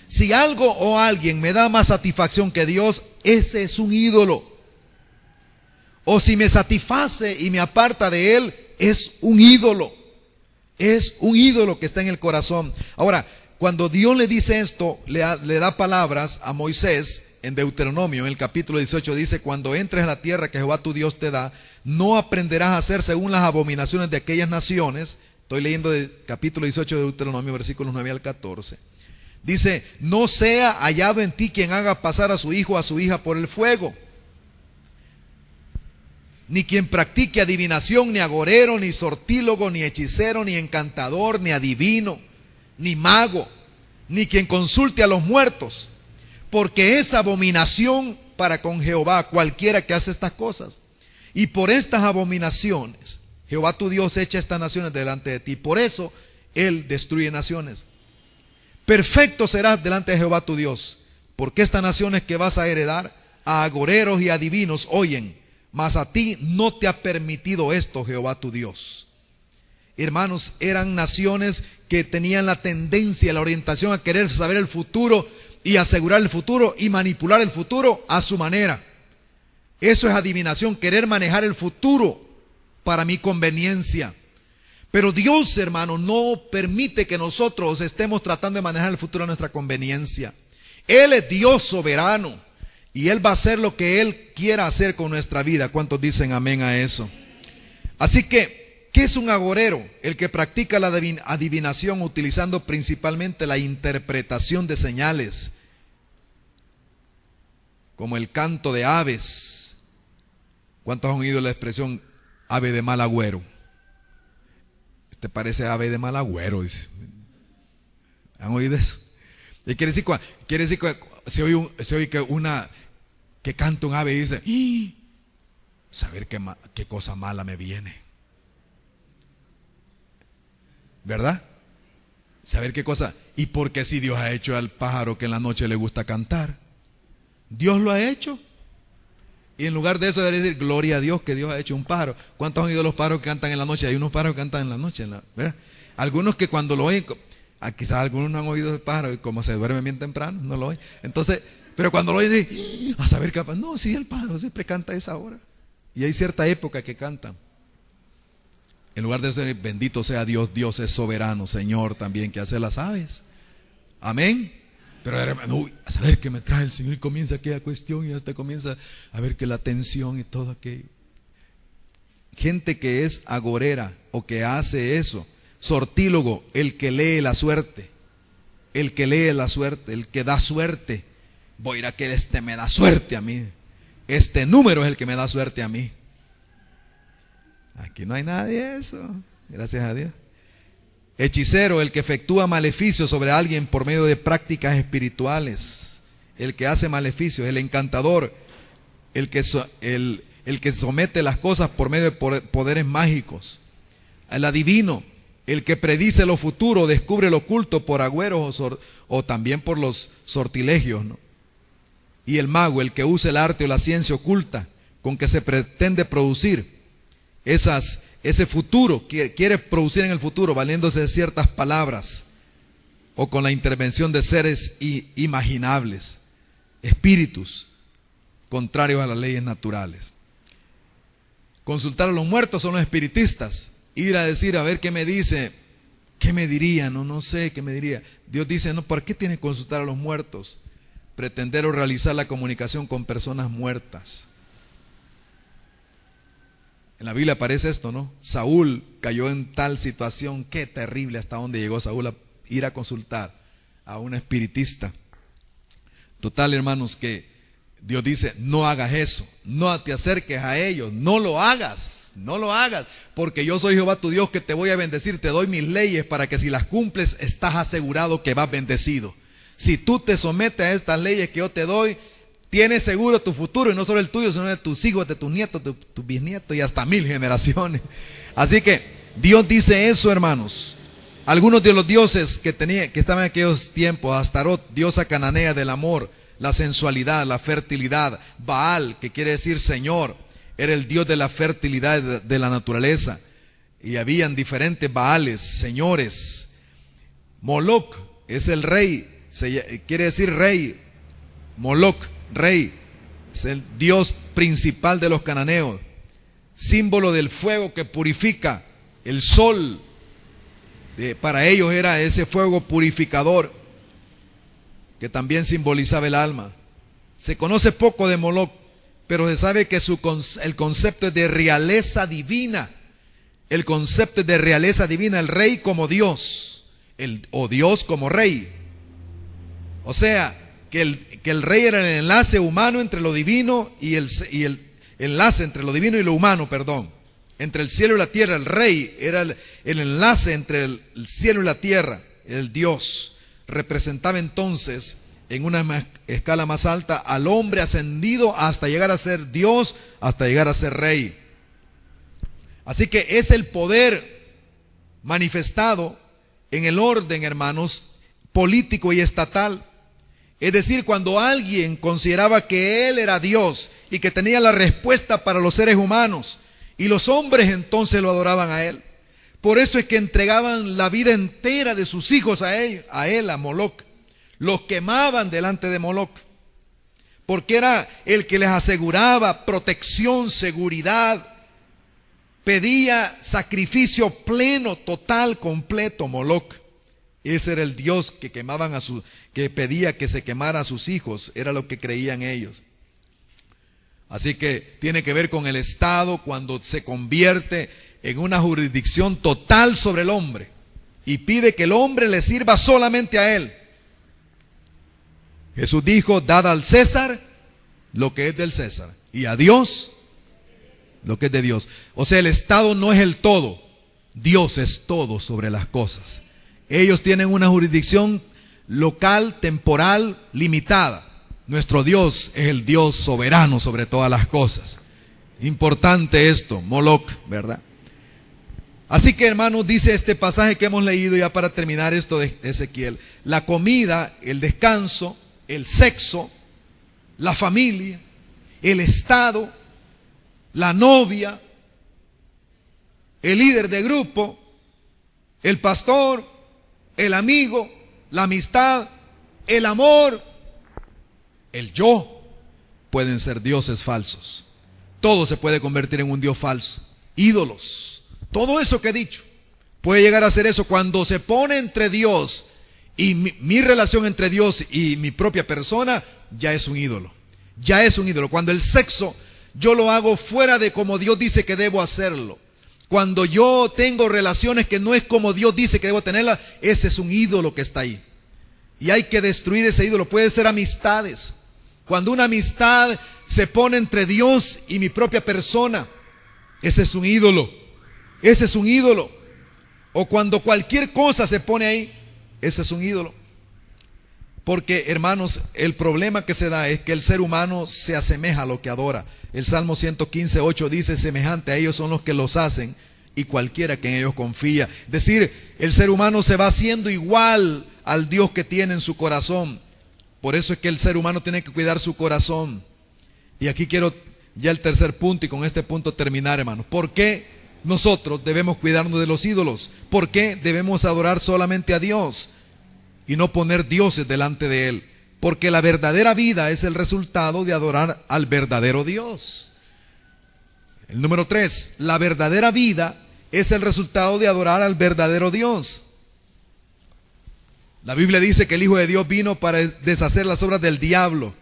Si algo o alguien me da más satisfacción que Dios, ese es un ídolo. O si me satisface y me aparta de Él, es un ídolo. Es un ídolo que está en el corazón. Ahora, cuando Dios le dice esto, le da palabras a Moisés en Deuteronomio, en el capítulo 18, dice: cuando entres a la tierra que Jehová tu Dios te da, no aprenderás a hacer según las abominaciones de aquellas naciones. Estoy leyendo del capítulo 18 de Deuteronomio, versículos 9 al 14. Dice: no sea hallado en ti quien haga pasar a su hijo o a su hija por el fuego, ni quien practique adivinación, ni agorero, ni sortílogo, ni hechicero, ni encantador, ni adivino, ni mago, ni quien consulte a los muertos, porque es abominación para con Jehová cualquiera que hace estas cosas. Y por estas abominaciones Jehová tu Dios echa estas naciones delante de ti. Por eso Él destruye naciones. Perfecto serás delante de Jehová tu Dios, porque estas naciones que vas a heredar a agoreros y adivinos oyen, mas a ti no te ha permitido esto Jehová tu Dios. Hermanos, eran naciones que tenían la tendencia, la orientación a querer saber el futuro y asegurar el futuro y manipular el futuro a su manera. Eso es adivinación, querer manejar el futuro para mi conveniencia. Pero Dios, hermano, no permite que nosotros estemos tratando de manejar el futuro a nuestra conveniencia. Él es Dios soberano y Él va a hacer lo que Él quiera hacer con nuestra vida. ¿Cuántos dicen amén a eso? Así que, ¿qué es un agorero? El que practica la adivinación utilizando principalmente la interpretación de señales, como el canto de aves. ¿Cuántos han oído la expresión ave de mal agüero? Este parece ave de mal agüero, dice. ¿Han oído eso? Y quiere decir que se oye que que canta un ave y dice: saber qué cosa mala me viene, ¿verdad? Saber qué cosa. Y porque si Dios ha hecho al pájaro que en la noche le gusta cantar, Dios lo ha hecho. Y en lugar de eso debe decir: gloria a Dios que Dios ha hecho un pájaro. ¿Cuántos han oído los pájaros que cantan en la noche? Hay unos pájaros que cantan en la noche, ¿verdad? Algunos que cuando lo oyen, quizás algunos no han oído el pájaro y como se duermen bien temprano, no lo oyen. Entonces, pero cuando lo oyen, dicen: a saber qué pasa. No, sí, el pájaro siempre canta a esa hora. Y hay cierta época que cantan. En lugar de decir: bendito sea Dios, Dios es soberano, Señor también que hace las aves. Amén. Pero hermano, a saber qué me trae el Señor, y comienza aquella cuestión y hasta comienza a ver que la tensión y todo aquello. Gente que es agorera o que hace eso, sortílogo, el que lee la suerte. El que lee la suerte, el que da suerte. Voy a ir a que este me da suerte a mí. Este número es el que me da suerte a mí. Aquí no hay nadie de eso, gracias a Dios. Hechicero, el que efectúa maleficios sobre alguien por medio de prácticas espirituales. El que hace maleficios. El encantador, el que somete las cosas por medio de poderes mágicos. El adivino, el que predice lo futuro, descubre lo oculto por agüeros o también por los sortilegios, ¿no? Y el mago, el que usa el arte o la ciencia oculta con que se pretende producir ese futuro, quiere producir en el futuro valiéndose de ciertas palabras o con la intervención de seres imaginables, espíritus contrarios a las leyes naturales. Consultar a los muertos son los espiritistas. Ir a decir, a ver qué me dice, qué me diría, no sé qué me diría. Dios dice, no, ¿para qué tienes que consultar a los muertos? Pretender o realizar la comunicación con personas muertas. En la Biblia aparece esto, ¿no? Saúl cayó en tal situación, qué terrible, hasta dónde llegó Saúl a ir a consultar a un espiritista. Total, hermanos, que Dios dice, no hagas eso, no te acerques a ellos, no lo hagas, porque yo soy Jehová tu Dios que te voy a bendecir, te doy mis leyes para que si las cumples estás asegurado que vas bendecido. Si tú te sometes a estas leyes que yo te doy, tienes seguro tu futuro, y no solo el tuyo, sino de tus hijos, de tus nietos, de tus bisnietos y hasta 1000 generaciones. Así que Dios dice eso, hermanos. Algunos de los dioses que estaban en aquellos tiempos, Astarot, diosa cananea del amor, la sensualidad, la fertilidad. Baal, que quiere decir Señor, era el dios de la fertilidad de la naturaleza. Y habían diferentes Baales, señores. Moloch es el rey, quiere decir rey. Moloch, rey, es el dios principal de los cananeos, símbolo del fuego que purifica. El sol, para ellos era ese fuego purificador que también simbolizaba el alma. Se conoce poco de Moloch, pero se sabe que el concepto es de realeza divina. El concepto es de realeza divina, el rey como Dios, o Dios como rey. O sea, que el rey era el enlace humano entre lo divino y el enlace entre lo divino y lo humano, entre el cielo y la tierra. El rey era el enlace entre el cielo y la tierra, el Dios. Representaba entonces en una escala más alta al hombre ascendido hasta llegar a ser Dios, hasta llegar a ser rey. Así que es el poder manifestado en el orden, hermanos, político y estatal. Es decir, cuando alguien consideraba que él era Dios y que tenía la respuesta para los seres humanos, y los hombres entonces lo adoraban a él. Por eso es que entregaban la vida entera de sus hijos a él, a Moloch. Los quemaban delante de Moloch, porque era el que les aseguraba protección, seguridad. Pedía sacrificio pleno, total, completo, Moloch. Ese era el Dios que que pedía que se quemara a sus hijos, era lo que creían ellos. Así que tiene que ver con el Estado cuando se convierte en una jurisdicción total sobre el hombre y pide que el hombre le sirva solamente a él. Jesús dijo, dad al César lo que es del César y a Dios lo que es de Dios. O sea, el Estado no es el todo, Dios es todo sobre las cosas. Ellos tienen una jurisdicción local, temporal, limitada. Nuestro Dios es el Dios soberano sobre todas las cosas. Importante esto, Moloch, ¿verdad? Así que, hermanos, dice este pasaje que hemos leído ya para terminar esto de Ezequiel: la comida, el descanso, el sexo, la familia, el Estado, la novia, el líder de grupo, el pastor, el amigo, la amistad, el amor, el yo, pueden ser dioses falsos. Todo se puede convertir en un dios falso. Ídolos, todo eso que he dicho, puede llegar a ser eso cuando se pone entre Dios y mi relación entre Dios y mi propia persona, ya es un ídolo. Ya es un ídolo. Cuando el sexo yo lo hago fuera de como Dios dice que debo hacerlo. Cuando yo tengo relaciones que no es como Dios dice que debo tenerlas, ese es un ídolo que está ahí. Y hay que destruir ese ídolo. Puede ser amistades. Cuando una amistad se pone entre Dios y mi propia persona, ese es un ídolo. Ese es un ídolo. O cuando cualquier cosa se pone ahí, ese es un ídolo. Porque, hermanos, el problema que se da es que el ser humano se asemeja a lo que adora. El Salmo 115:8 dice: semejante a ellos son los que los hacen, y cualquiera que en ellos confía. Es decir, el ser humano se va haciendo igual al Dios que tiene en su corazón. Por eso es que el ser humano tiene que cuidar su corazón. Y aquí quiero ya el tercer punto, y con este punto terminar, hermanos. ¿Por qué nosotros debemos cuidarnos de los ídolos? ¿Por qué debemos adorar solamente a Dios y no poner dioses delante de Él? Porque la verdadera vida es el resultado de adorar al verdadero Dios. El número 3, la verdadera vida es el resultado de adorar al verdadero Dios. La Biblia dice que el Hijo de Dios vino para deshacer las obras del diablo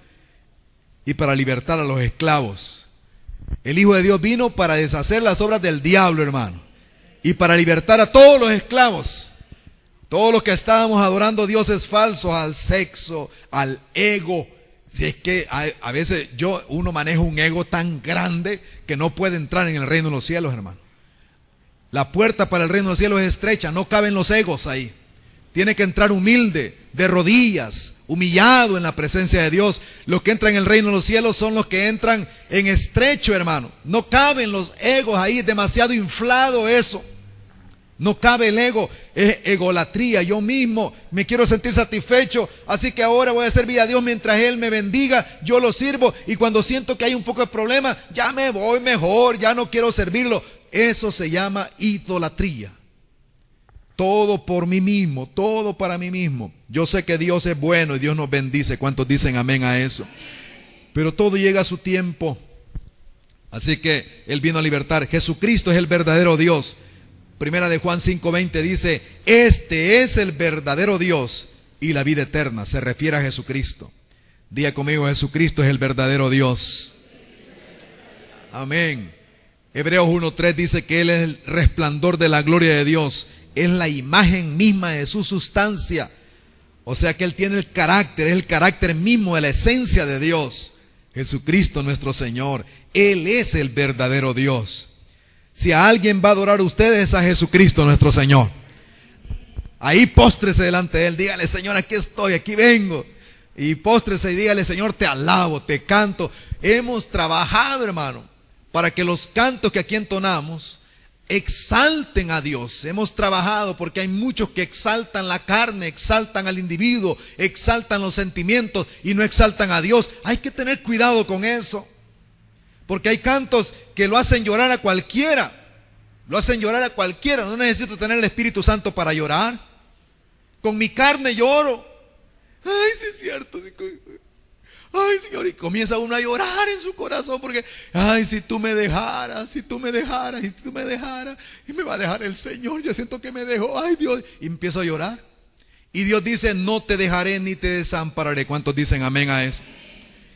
y para libertar a los esclavos. El Hijo de Dios vino para deshacer las obras del diablo, hermano, y para libertar a todos los esclavos. Todos los que estábamos adorando dioses falsos, al sexo, al ego. Si es que a veces uno maneja un ego tan grande que no puede entrar en el reino de los cielos, hermano. La puerta para el reino de los cielos es estrecha, no caben los egos ahí. Tiene que entrar humilde, de rodillas, humillado en la presencia de Dios. Los que entran en el reino de los cielos son los que entran en estrecho, hermano. No caben los egos ahí, es demasiado inflado eso. No cabe el ego, es egolatría. Yo mismo me quiero sentir satisfecho, así que ahora voy a servir a Dios mientras Él me bendiga, yo lo sirvo, y cuando siento que hay un poco de problema, ya me voy mejor, ya no quiero servirlo. Eso se llama idolatría. Todo por mí mismo, todo para mí mismo. Yo sé que Dios es bueno y Dios nos bendice. ¿Cuántos dicen amén a eso? Pero todo llega a su tiempo. Así que Él vino a libertar. Jesucristo es el verdadero Dios. Primera de Juan 5:20 dice: este es el verdadero Dios y la vida eterna. Se refiere a Jesucristo. Diga conmigo: Jesucristo es el verdadero Dios. Amén. Hebreos 1:3 dice que Él es el resplandor de la gloria de Dios. Es la imagen misma de su sustancia. O sea que Él tiene el carácter, es el carácter mismo de la esencia de Dios. Jesucristo nuestro Señor. Él es el verdadero Dios. Si a alguien va a adorar a ustedes, es a Jesucristo nuestro Señor. Ahí póstrese delante de Él, dígale: Señor, aquí estoy, aquí vengo. Y póstrese y dígale: Señor, te alabo, te canto. Hemos trabajado, hermano, para que los cantos que aquí entonamos exalten a Dios. Hemos trabajado porque hay muchos que exaltan la carne, exaltan al individuo, exaltan los sentimientos y no exaltan a Dios. Hay que tener cuidado con eso, porque hay cantos que lo hacen llorar a cualquiera. Lo hacen llorar a cualquiera. No necesito tener el Espíritu Santo para llorar. Con mi carne lloro. Ay, sí es cierto. Ay, Señor, y comienza uno a llorar en su corazón porque, ay, si tú me dejaras, si tú me dejaras, y si tú me dejaras, y me va a dejar el Señor, yo siento que me dejó, ay Dios, y empiezo a llorar. Y Dios dice: no te dejaré ni te desampararé. ¿Cuántos dicen amén a eso?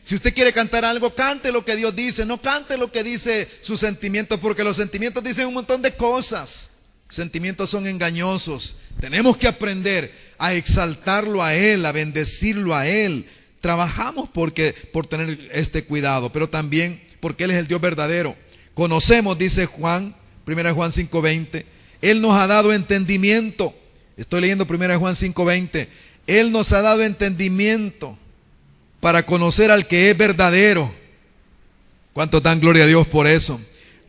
Si usted quiere cantar algo, cante lo que Dios dice, no cante lo que dice sus sentimientos, porque los sentimientos dicen un montón de cosas. Sentimientos son engañosos. Tenemos que aprender a exaltarlo a Él, a bendecirlo a Él. Trabajamos por tener este cuidado, pero también porque Él es el Dios verdadero. Conocemos, dice Juan, 1 Juan 5:20, Él nos ha dado entendimiento. Estoy leyendo 1 Juan 5:20. Él nos ha dado entendimiento para conocer al que es verdadero. ¿Cuánto dan gloria a Dios por eso?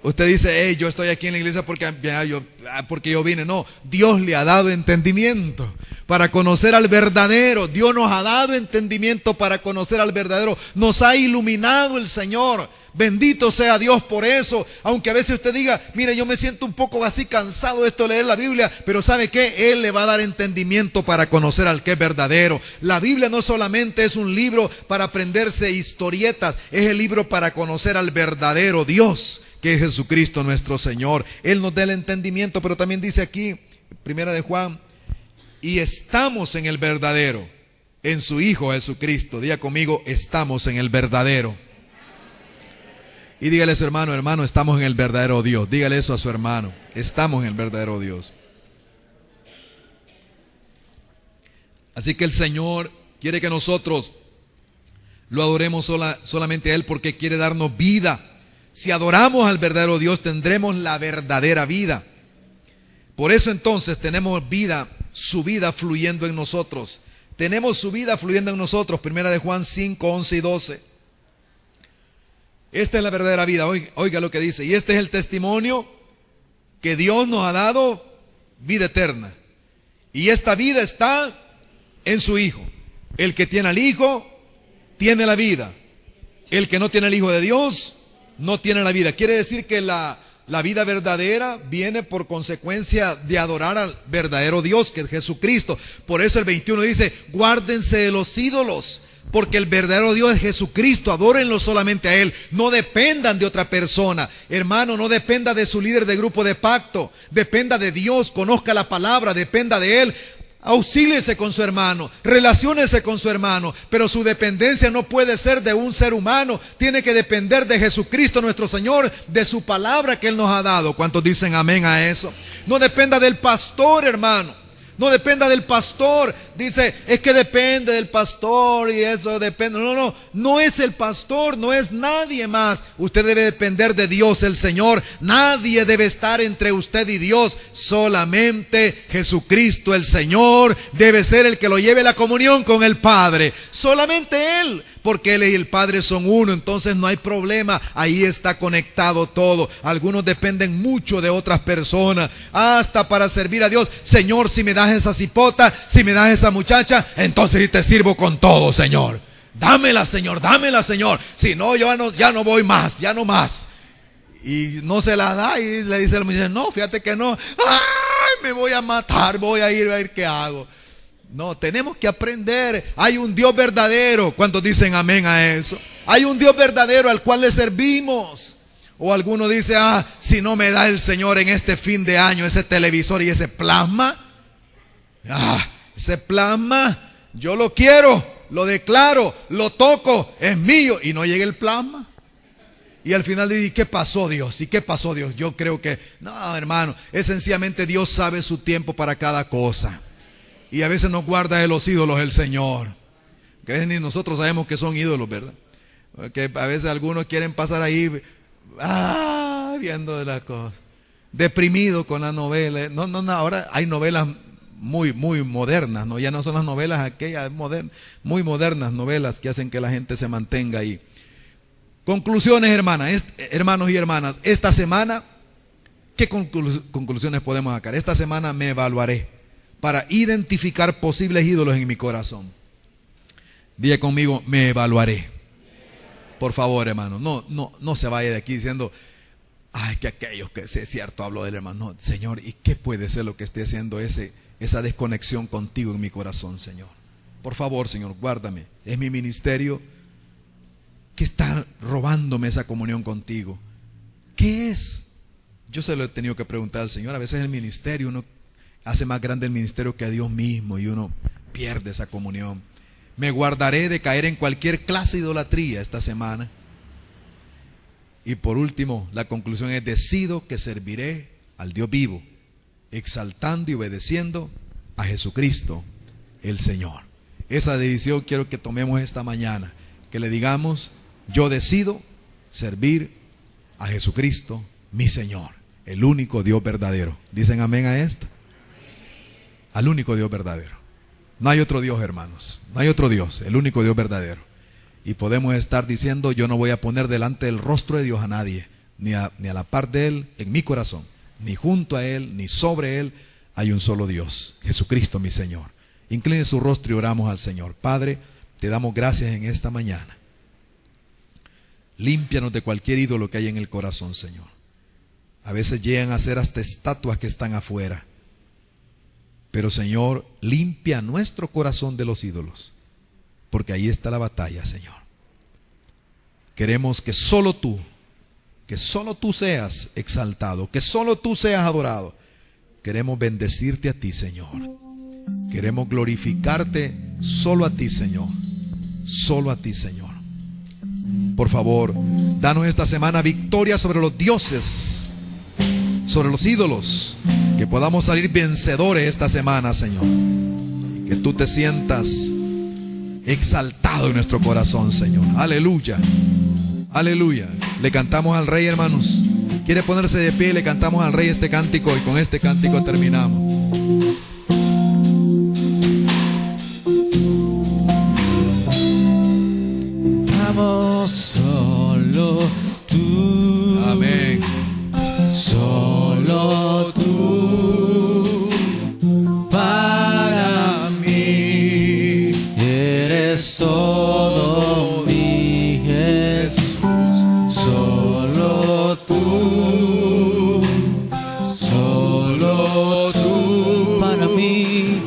Usted dice: hey, yo estoy aquí en la iglesia porque yo vine. No, Dios le ha dado entendimiento para conocer al verdadero. Dios nos ha dado entendimiento para conocer al verdadero. Nos ha iluminado el Señor. Bendito sea Dios por eso. Aunque a veces usted diga: mire, yo me siento un poco así cansado de esto de leer la Biblia, pero ¿sabe qué? Él le va a dar entendimiento para conocer al que es verdadero. La Biblia no solamente es un libro para aprenderse historietas, es el libro para conocer al verdadero Dios, que es Jesucristo nuestro Señor. Él nos da el entendimiento, pero también dice aquí, 1 de Juan: y estamos en el verdadero, en su Hijo Jesucristo. Diga conmigo: estamos en el verdadero. Y dígale a su hermano, hermano, estamos en el verdadero Dios. Dígale eso a su hermano, estamos en el verdadero Dios. Así que el Señor quiere que nosotros lo adoremos solamente a Él, porque quiere darnos vida. Si adoramos al verdadero Dios, tendremos la verdadera vida. Por eso entonces tenemos vida, su vida fluyendo en nosotros. Tenemos su vida fluyendo en nosotros. Primera de Juan 5, 11 y 12. Esta es la verdadera vida. Oiga lo que dice. Y este es el testimonio que Dios nos ha dado, vida eterna. Y esta vida está en su Hijo. El que tiene al Hijo tiene la vida. El que no tiene al Hijo de Dios no tiene la vida. Quiere decir que la vida verdadera viene por consecuencia de adorar al verdadero Dios, que es Jesucristo. Por eso el 21 dice, guárdense de los ídolos, porque el verdadero Dios es Jesucristo. Adórenlo solamente a Él. No dependan de otra persona. Hermano, no dependa de su líder de grupo de pacto. Dependa de Dios, conozca la palabra, dependa de Él. Auxíliese con su hermano, relaciónese con su hermano, pero su dependencia no puede ser de un ser humano. Tiene que depender de Jesucristo nuestro Señor, de su palabra que Él nos ha dado. ¿Cuántos dicen amén a eso? No dependa del pastor, hermano. No dependa del pastor. Dice, es que depende del pastor y eso depende. No es el pastor, no es nadie más. Usted debe depender de Dios, el Señor. Nadie debe estar entre usted y Dios. Solamente Jesucristo, el Señor, debe ser el que lo lleve a la comunión con el Padre. Solamente Él. Porque Él y el Padre son uno, entonces no hay problema. Ahí está conectado todo. Algunos dependen mucho de otras personas, hasta para servir a Dios. Señor, si me das esa cipota, si me das esa muchacha, entonces sí te sirvo con todo, Señor. Dámela, Señor, dámela, Señor. Si no, yo ya no voy más, ya no más. Y no se la da y le dice al muchacho, no, fíjate que no. ¡Ay, me voy a matar, voy a ir, ¿qué hago? No, tenemos que aprender. Hay un Dios verdadero. ¿Cuántos dicen amén a eso? Hay un Dios verdadero al cual le servimos. O alguno dice, si no me da el Señor en este fin de año ese televisor y ese plasma, ese plasma, yo lo quiero, lo declaro, lo toco, es mío, y no llega el plasma. Y al final dice, ¿qué pasó, Dios? ¿Y qué pasó, Dios? Yo creo que, no, hermano, es sencillamente Dios sabe su tiempo para cada cosa. Y a veces nos guarda de los ídolos el Señor. Que a veces ni nosotros sabemos que son ídolos, ¿verdad? Porque a veces algunos quieren pasar ahí viendo de las cosas. Deprimido con la novela. No, ahora hay novelas muy modernas, ¿no? Ya no son las novelas aquellas muy modernas novelas que hacen que la gente se mantenga ahí. Conclusiones, hermanos y hermanas. Esta semana, ¿qué conclusiones podemos sacar? Esta semana me evaluaré para identificar posibles ídolos en mi corazón. Diga conmigo, me evaluaré. Por favor, hermano, no se vaya de aquí diciendo, que aquellos que, si es cierto, hablo del hermano. No, Señor, ¿y qué puede ser lo que esté haciendo esa desconexión contigo en mi corazón, Señor? Por favor, Señor, guárdame. Es mi ministerio que está robándome esa comunión contigo. ¿Qué es? Yo se lo he tenido que preguntar al Señor. A veces el ministerio, uno hace más grande el ministerio que a Dios mismo y uno pierde esa comunión. Me guardaré de caer en cualquier clase de idolatría esta semana. Y por último, la conclusión es, decido que serviré al Dios vivo, exaltando y obedeciendo a Jesucristo el Señor. Esa decisión quiero que tomemos esta mañana, que le digamos, yo decido servir a Jesucristo mi Señor, el único Dios verdadero. ¿Dicen amén a esto? Al único Dios verdadero. No hay otro Dios, hermanos. No hay otro Dios, el único Dios verdadero. Y podemos estar diciendo, yo no voy a poner delante del rostro de Dios a nadie, ni a la par de Él en mi corazón, ni junto a Él, ni sobre Él. Hay un solo Dios, Jesucristo mi Señor. Incline su rostro y oramos al Señor. Padre, te damos gracias en esta mañana. Límpianos de cualquier ídolo que hay en el corazón, Señor. A veces llegan a ser hasta estatuas que están afuera. Pero Señor, limpia nuestro corazón de los ídolos, porque ahí está la batalla, Señor. Queremos que solo tú seas exaltado, que solo tú seas adorado. Queremos bendecirte a ti, Señor. Queremos glorificarte solo a ti, Señor. Solo a ti, Señor. Por favor, Danos esta semana victoria sobre los dioses, sobre los ídolos, que podamos salir vencedores esta semana, Señor. Y que tú te sientas exaltado en nuestro corazón, Señor. Aleluya, aleluya. Le cantamos al Rey, hermanos. ¿Quiere ponerse de pie? Le cantamos al Rey este cántico, y con este cántico terminamos. Solo tú. Amén. Solo tú. Para mí eres todo, mi Jesús. Solo tú. Solo tú. Para mí.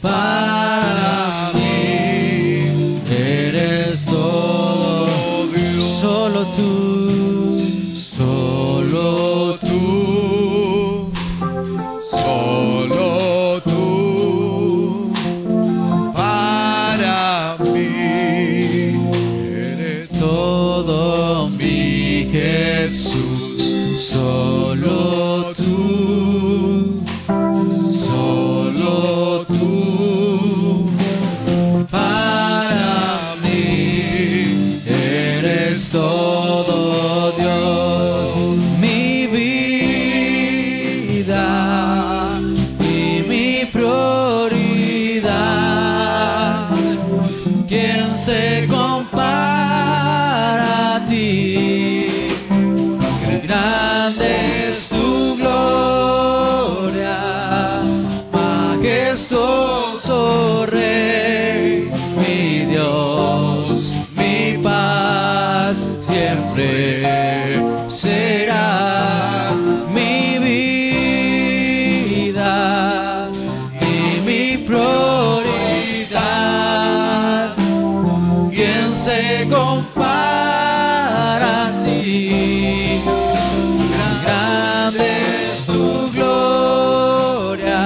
Para mí eres todo. Solo tú, solo tú, Solo tú, para mí eres todo, mi Jesús. Solo tú, solo tú, para mí eres todo, Dios. Mi vida y mi prioridad. ¿Quién se compara a ti? Grande es tu gloria, majestuoso Rey, mi Dios, mi paz siempre será. Mi vida y mi prioridad. ¿Quién se compara a ti? Grande es tu gloria,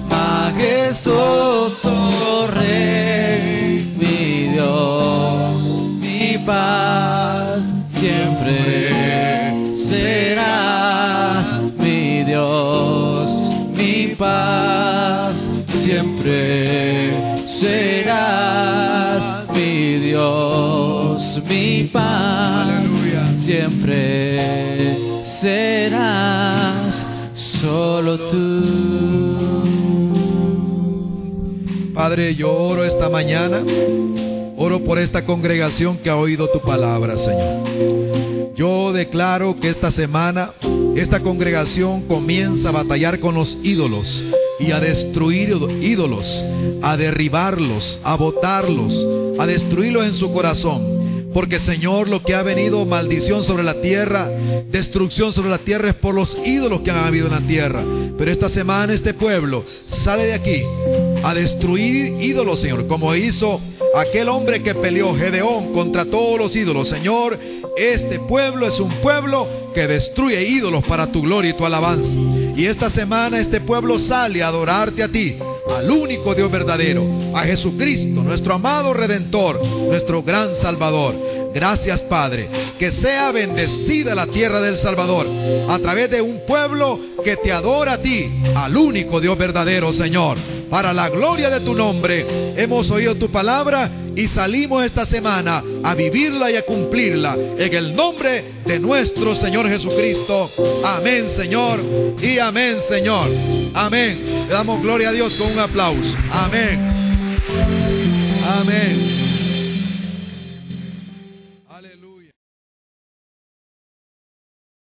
majestuoso Rey, mi Dios, mi paz siempre será. Mi Dios, mi paz siempre será. Mi Dios, mi paz. Aleluya. Siempre serás solo tú. Padre, yo oro esta mañana, oro por esta congregación que ha oído tu palabra, Señor. Yo declaro que esta semana esta congregación comienza a batallar con los ídolos y a destruir ídolos, a derribarlos, a botarlos, a destruirlos en su corazón. Porque, Señor, lo que ha venido maldición sobre la tierra, destrucción sobre la tierra, es por los ídolos que han habido en la tierra. Pero esta semana este pueblo sale de aquí a destruir ídolos, Señor, como hizo aquel hombre que peleó, Gedeón, contra todos los ídolos. Señor, este pueblo es un pueblo que destruye ídolos para tu gloria y tu alabanza. Y esta semana este pueblo sale a adorarte a ti, al único Dios verdadero, a Jesucristo, nuestro amado Redentor, nuestro gran Salvador. Gracias, Padre, que sea bendecida la tierra del Salvador a través de un pueblo que te adora a ti, al único Dios verdadero, Señor. Para la gloria de tu nombre hemos oído tu palabra y salimos esta semana a vivirla y a cumplirla en el nombre de nuestro Señor Jesucristo. Amén, Señor, y amén, Señor. Amén. Le damos gloria a Dios con un aplauso. Amén. Amén. Aleluya.